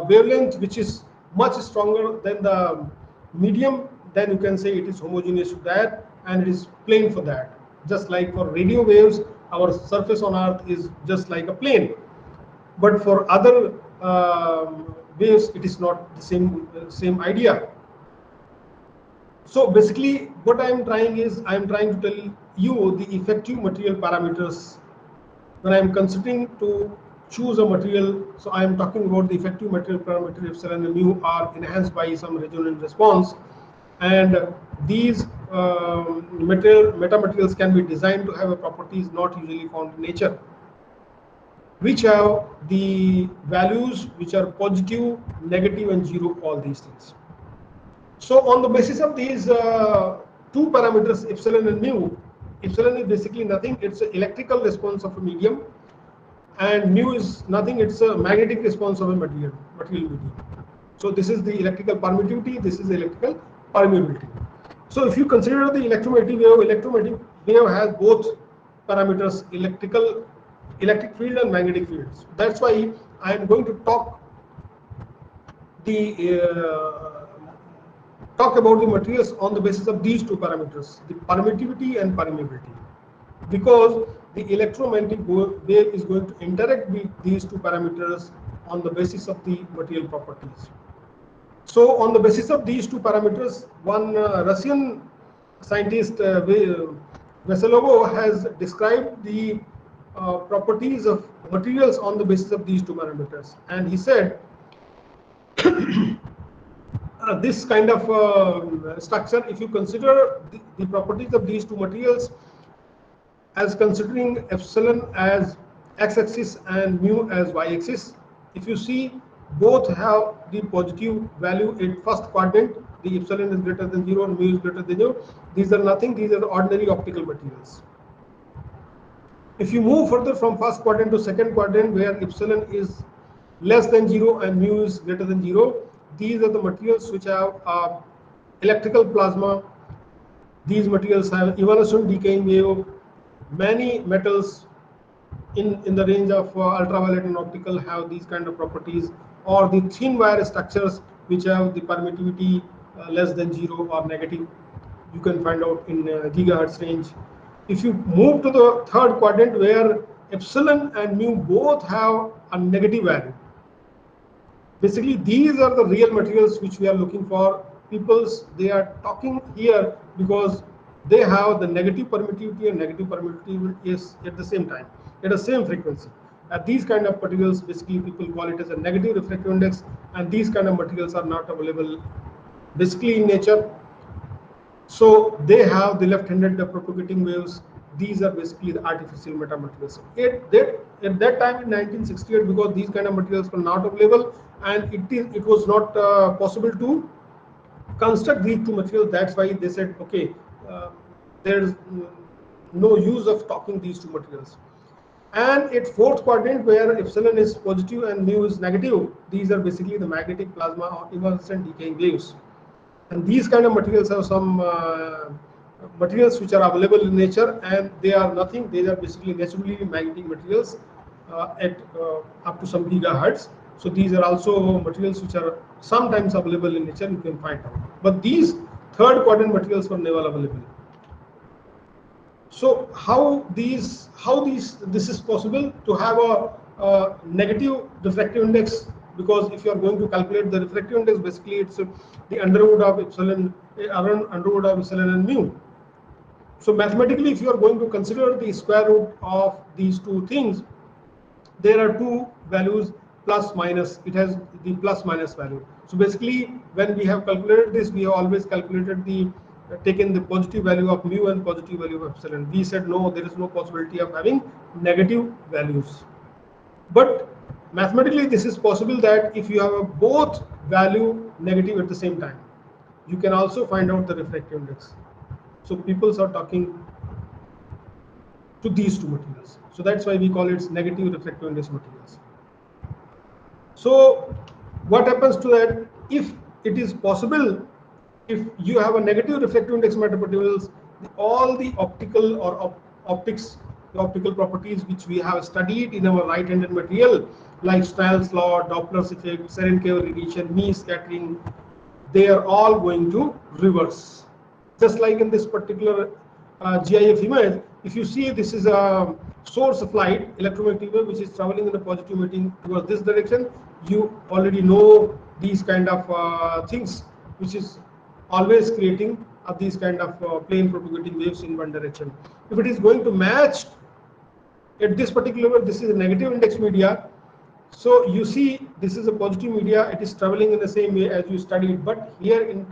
wavelength which is much stronger than the medium, then you can say it is homogeneous to that, and it is plane for that. Just like for radio waves, our surface on Earth is just like a plane. But for other waves, it is not the same idea. So basically, what I am trying to tell you the effective material parameters when I am considering to choose a material. So I am talking about the effective material parameter epsilon and mu are enhanced by some resonant response, and these metamaterials can be designed to have a properties not usually found in nature, which have the values which are positive, negative, and zero, all these things. So on the basis of these two parameters, epsilon and mu, epsilon is basically nothing, it's an electrical response of a medium, and mu is nothing, it's a magnetic response of a material medium. So this is the electrical permittivity, this is the electrical permeability. So if you consider the electromagnetic wave has both parameters, electric field and magnetic fields. That's why I am going to talk about the materials on the basis of these two parameters, the permittivity and permeability, because the electromagnetic wave is going to interact with these two parameters on the basis of the material properties. So on the basis of these two parameters, one Russian scientist Veselovo has described the properties of materials on the basis of these two parameters, and he said this kind of structure, if you consider the properties of these two materials as considering epsilon as x-axis and mu as y-axis, if you see both have the positive value in first quadrant, the epsilon is greater than 0 and mu is greater than 0, these are nothing, these are ordinary optical materials. If you move further from first quadrant to second quadrant, where epsilon is less than 0 and mu is greater than 0, these are the materials which have electrical plasma. These materials have evanescent decaying wave. Many metals in the range of ultraviolet and optical have these kind of properties, or the thin wire structures which have the permittivity less than 0 or negative. You can find out in gigahertz range. If you move to the third quadrant, where epsilon and mu both have a negative value, basically these are the real materials which we are looking for. They are talking here because they have the negative permittivity and negative permittivity is at the same time, at the same frequency. These kind of materials, basically people call it as a negative refractive index, and these kind of materials are not available basically in nature. So they have the left-handed propagating waves. These are basically the artificial metamaterials. At that time in 1968, because these kind of materials were not available, and it was not possible to construct these two materials. That's why they said, okay, there's no use of talking these two materials. And at fourth quadrant, where epsilon is positive and mu is negative, these are basically the magnetic plasma or evanescent decaying waves. And these kind of materials have some materials which are available in nature, and they are nothing. They are basically naturally magnetic materials at up to some gigahertz. So these are also materials which are sometimes available in nature. You can find out. But these third quadrant materials were never available. So how this is possible to have a negative refractive index? Because if you are going to calculate the refractive index, basically it's the underroot of epsilon and mu. So mathematically, if you are going to consider the square root of these two things, there are two values plus minus. It has the plus minus value. So basically, when we have calculated this, we have always calculated taken the positive value of mu and positive value of epsilon. We said no, there is no possibility of having negative values. But mathematically, this is possible that if you have a both value negative at the same time, you can also find out the refractive index. So people are talking to these two materials. So that's why we call it negative refractive index materials. So what happens to that? If it is possible, if you have a negative refractive index materials, all the optical or optical properties which we have studied in our right-handed material, like Snell's law, Doppler's effect, Cherenkov radiation, Mie scattering, they are all going to reverse. Just like in this particular GIF image, if you see, this is a source of light, electromagnetic wave, which is traveling in a positive emitting towards this direction. you already know these kind of things, which is always creating these kind of plane propagating waves in one direction. If it is going to match at this particular level, this is a negative index media. So you see, this is a positive media, it is traveling in the same way as you studied, but here in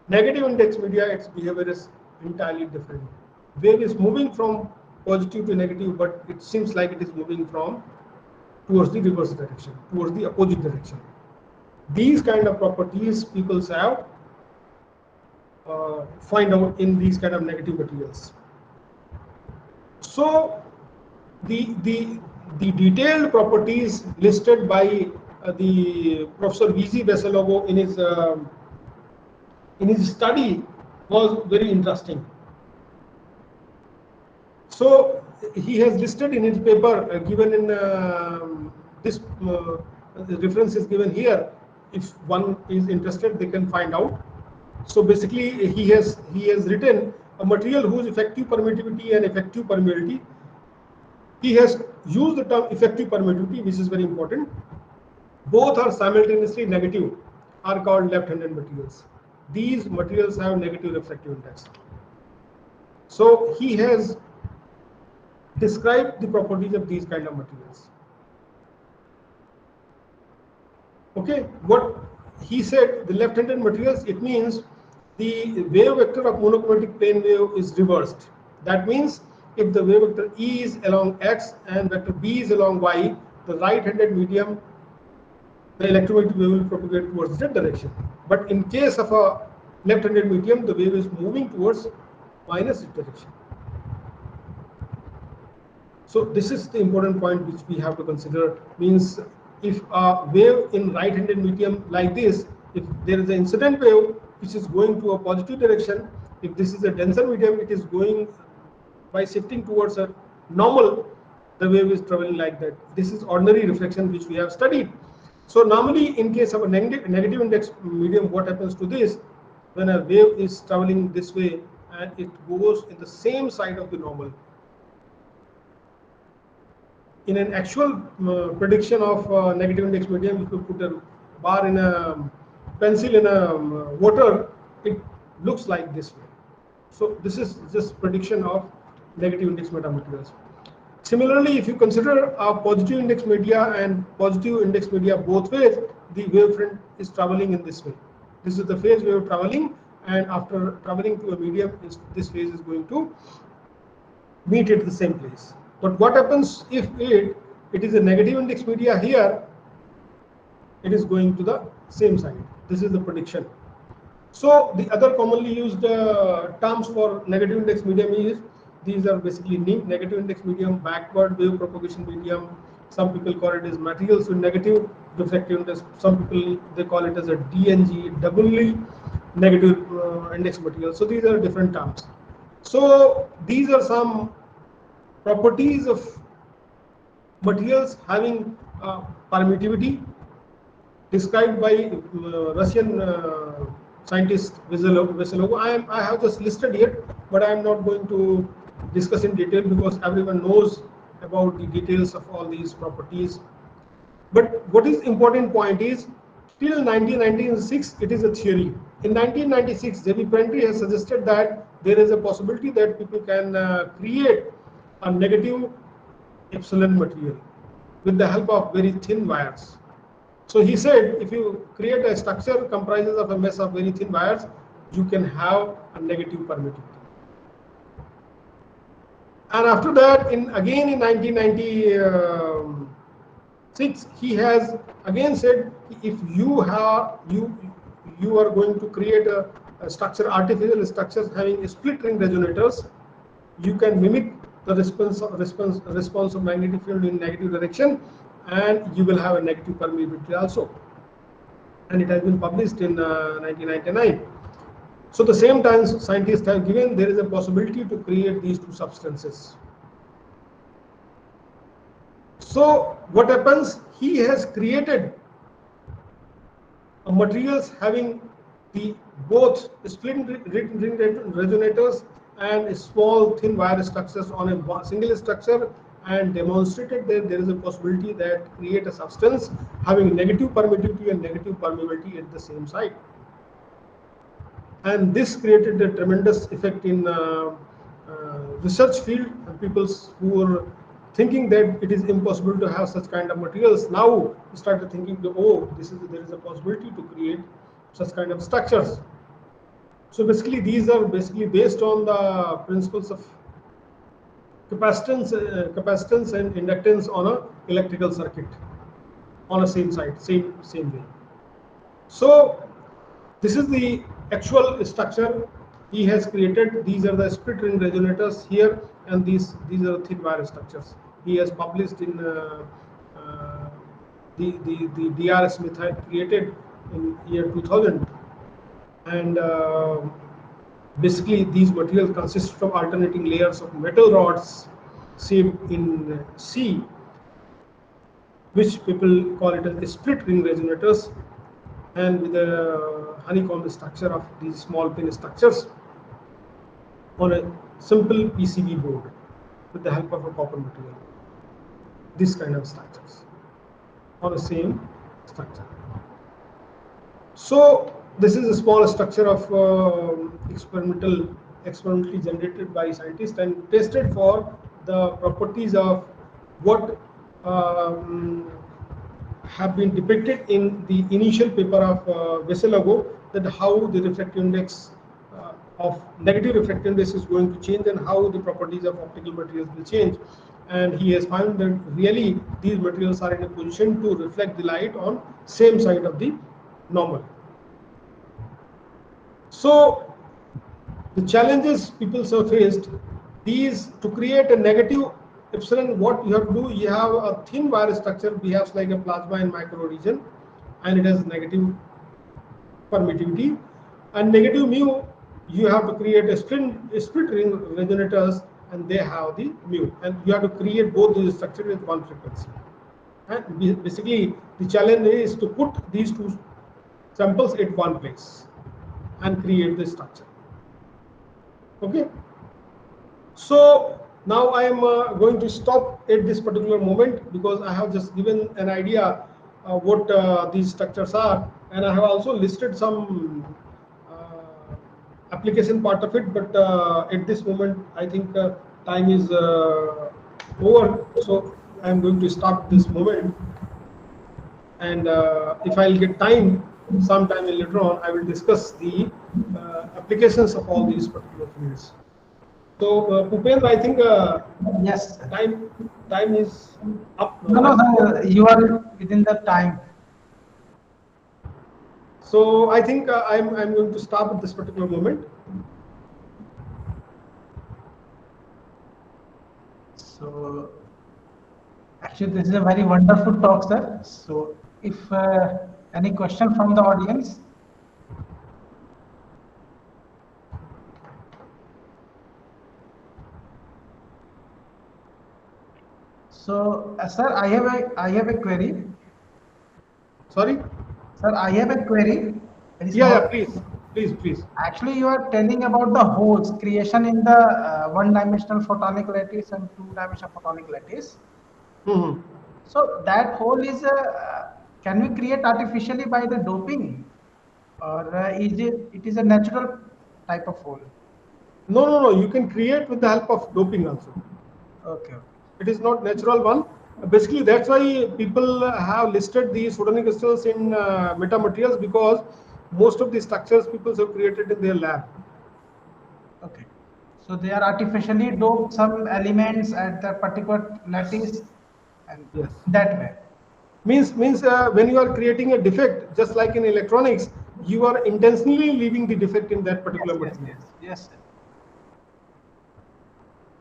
negative index media, its behavior is entirely different. Wave is moving from positive to negative, but it seems like it is moving from towards the reverse direction, towards the opposite direction. These kind of properties people have find out in these kind of negative materials. So the detailed properties listed by the Professor V.Z. Vesalogo in his study was very interesting. So he has listed in his paper given in this reference is given here. If one is interested, they can find out. So basically, he has written a material whose effective permittivity and effective permeability. He has used the term effective permittivity, which is very important. Both are simultaneously negative, are called left-handed materials. These materials have negative refractive index. So he has described the properties of these kind of materials. Okay, what he said, the left-handed materials, it means the wave vector of monochromatic plane wave is reversed. That means if the wave vector E is along X and vector B is along Y, the right-handed medium, the electromagnetic wave will propagate towards that direction. But in case of a left-handed medium, the wave is moving towards minus Z direction. So this is the important point which we have to consider. Means if a wave in right-handed medium like this, if there is an incident wave which is going to a positive direction, if this is a denser medium, it is going by shifting towards a normal, the wave is traveling like that. This is ordinary reflection which we have studied. So normally in case of a negative index medium, what happens to this? When a wave is traveling this way and it goes in the same side of the normal. In an actual prediction of negative index medium, if you put a bar in a pencil in a water, it looks like this way. So this is just prediction of negative index metamaterials. Similarly, if you consider a positive index media and positive index media both ways, the wavefront is traveling in this way. This is the phase wave traveling, and after traveling to a medium, this phase is going to meet at the same place. But what happens if it is a negative index media here, it is going to the same side. This is the prediction. So the other commonly used terms for negative index medium is, these are basically negative index medium, backward wave propagation medium. Some people call it as materials with negative refractive index. Some people, they call it as a DNG, doubly negative index material. So these are different terms. So these are some properties of materials having permittivity described by Russian scientist Vesalogo. I have just listed here, but I am not going to discuss in detail because everyone knows about the details of all these properties. But what is important point is, till 1996 it is a theory. In 1996, J.B. Prenti has suggested that there is a possibility that people can create a negative epsilon material with the help of very thin wires. So he said, if you create a structure comprises of a mesh of very thin wires, you can have a negative permittivity. And after that, again in 1996, he has again said, if you are going to create a structure, artificial structures having split ring resonators, you can mimic the response of magnetic field in negative direction, and you will have a negative permeability also. And it has been published in 1999. So the same time scientists have given there is a possibility to create these two substances. So what happens? He has created materials having the both split ring resonators and small thin wire structures on a single structure, and demonstrated that there is a possibility that create a substance having negative permittivity and negative permeability at the same site. And this created a tremendous effect in research field, and people who were thinking that it is impossible to have such kind of materials now started thinking that, oh, there is a possibility to create such kind of structures. So basically these are basically based on the principles of capacitance and inductance on a electrical circuit on a same site, same way. So this is the actual structure he has created. These are the split ring resonators here, and these are thin wire structures. He has published in the D.R. Smith had created in year 2000, and basically these materials consist from alternating layers of metal rods shaped in C, which people call it as split ring resonators, and with a honeycomb structure of these small pin structures on a simple PCB board with the help of a copper material. This kind of structures on the same structure. So this is a small structure of experimentally generated by scientists and tested for the properties of what have been depicted in the initial paper of Veselago, that how the refractive index of negative refractive index is going to change and how the properties of optical materials will change. And he has found that really these materials are in a position to reflect the light on same side of the normal. So the challenges people have faced, these to create a negative epsilon, what you have to do, you have a thin wire structure behaves like a plasma in micro region, and it has negative permittivity, and negative mu, you have to create a split ring resonators, and they have the mu, and you have to create both these structures with one frequency. And basically the challenge is to put these two samples at one place and create the structure. Okay, so now I am going to stop at this particular moment, because I have just given an idea what these structures are, and I have also listed some application part of it, but at this moment I think time is over, so I am going to stop this moment, and if I'll get time sometime later on, I will discuss the applications of all these particular fields. So Pupendra, I think Yes. time is up now. No, no, you are within the time. So I think I'm going to stop at this particular moment. So actually, this is a very wonderful talk, sir. So if any question from the audience? So, sir, I have a query. Sorry? Sir, I have a query. Very Yeah, small. please. Actually, you are telling about the holes creation in the one-dimensional photonic lattice and two-dimensional photonic lattice. Mm-hmm. So that hole is can we create artificially by the doping, or it is a natural type of hole? No. You can create with the help of doping also. Okay. It is not natural one. Basically, that's why people have listed these photonic crystals in metamaterials, because most of the structures people have created in their lab. Okay. So they are artificially doped some elements at the particular lattice, and Yes. that way. Means when you are creating a defect, just like in electronics, you are intentionally leaving the defect in that particular material. Yes, sir.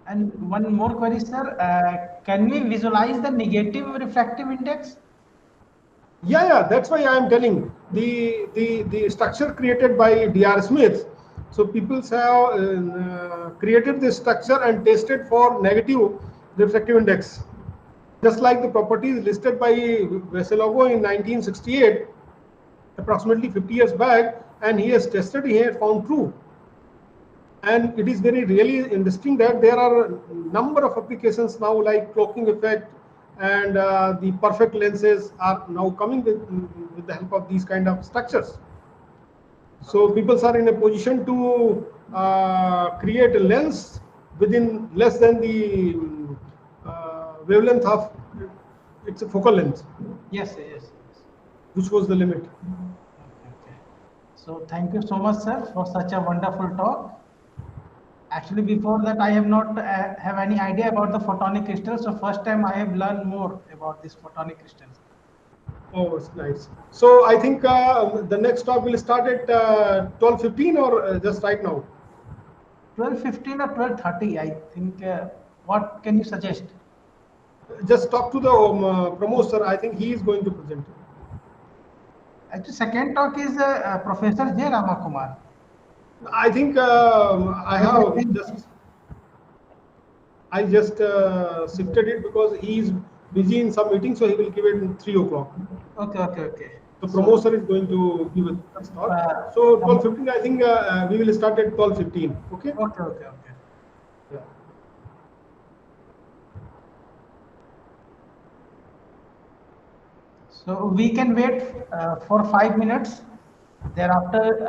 And one more query, sir. Can we visualize the negative refractive index? Yeah. That's why I am telling the structure created by D.R. Smith. So people have created this structure and tested for negative refractive index, just like the properties listed by Veselago in 1968, approximately 50 years back, and he has tested. He had found true. and it is very really interesting that there are a number of applications now, like cloaking effect, and the perfect lenses are now coming with the help of these kind of structures. So people are in a position to create a lens within less than the wavelength of its focal length, Yes, yes, yes. which was the limit. Okay, okay. So thank you so much, sir, for such a wonderful talk. Actually, before that, I have not have any idea about the photonic crystals. So first time I have learned more about these photonic crystals. Oh, it's nice. So I think the next talk will start at 12:15 or just right now. 12:15 or 12:30, I think. What can you suggest? Just talk to the promoter. I think he is going to present. Actually, second talk is Professor J. Ramakumar. I think I just shifted it because he is busy in some meeting, so he will give it in 3 o'clock. Okay, okay, okay. The So, promoter is going to give it this talk. So 12:15, I think we will start at 12:15. Okay. okay, okay, okay. Yeah. So we can wait for 5 minutes. Thereafter,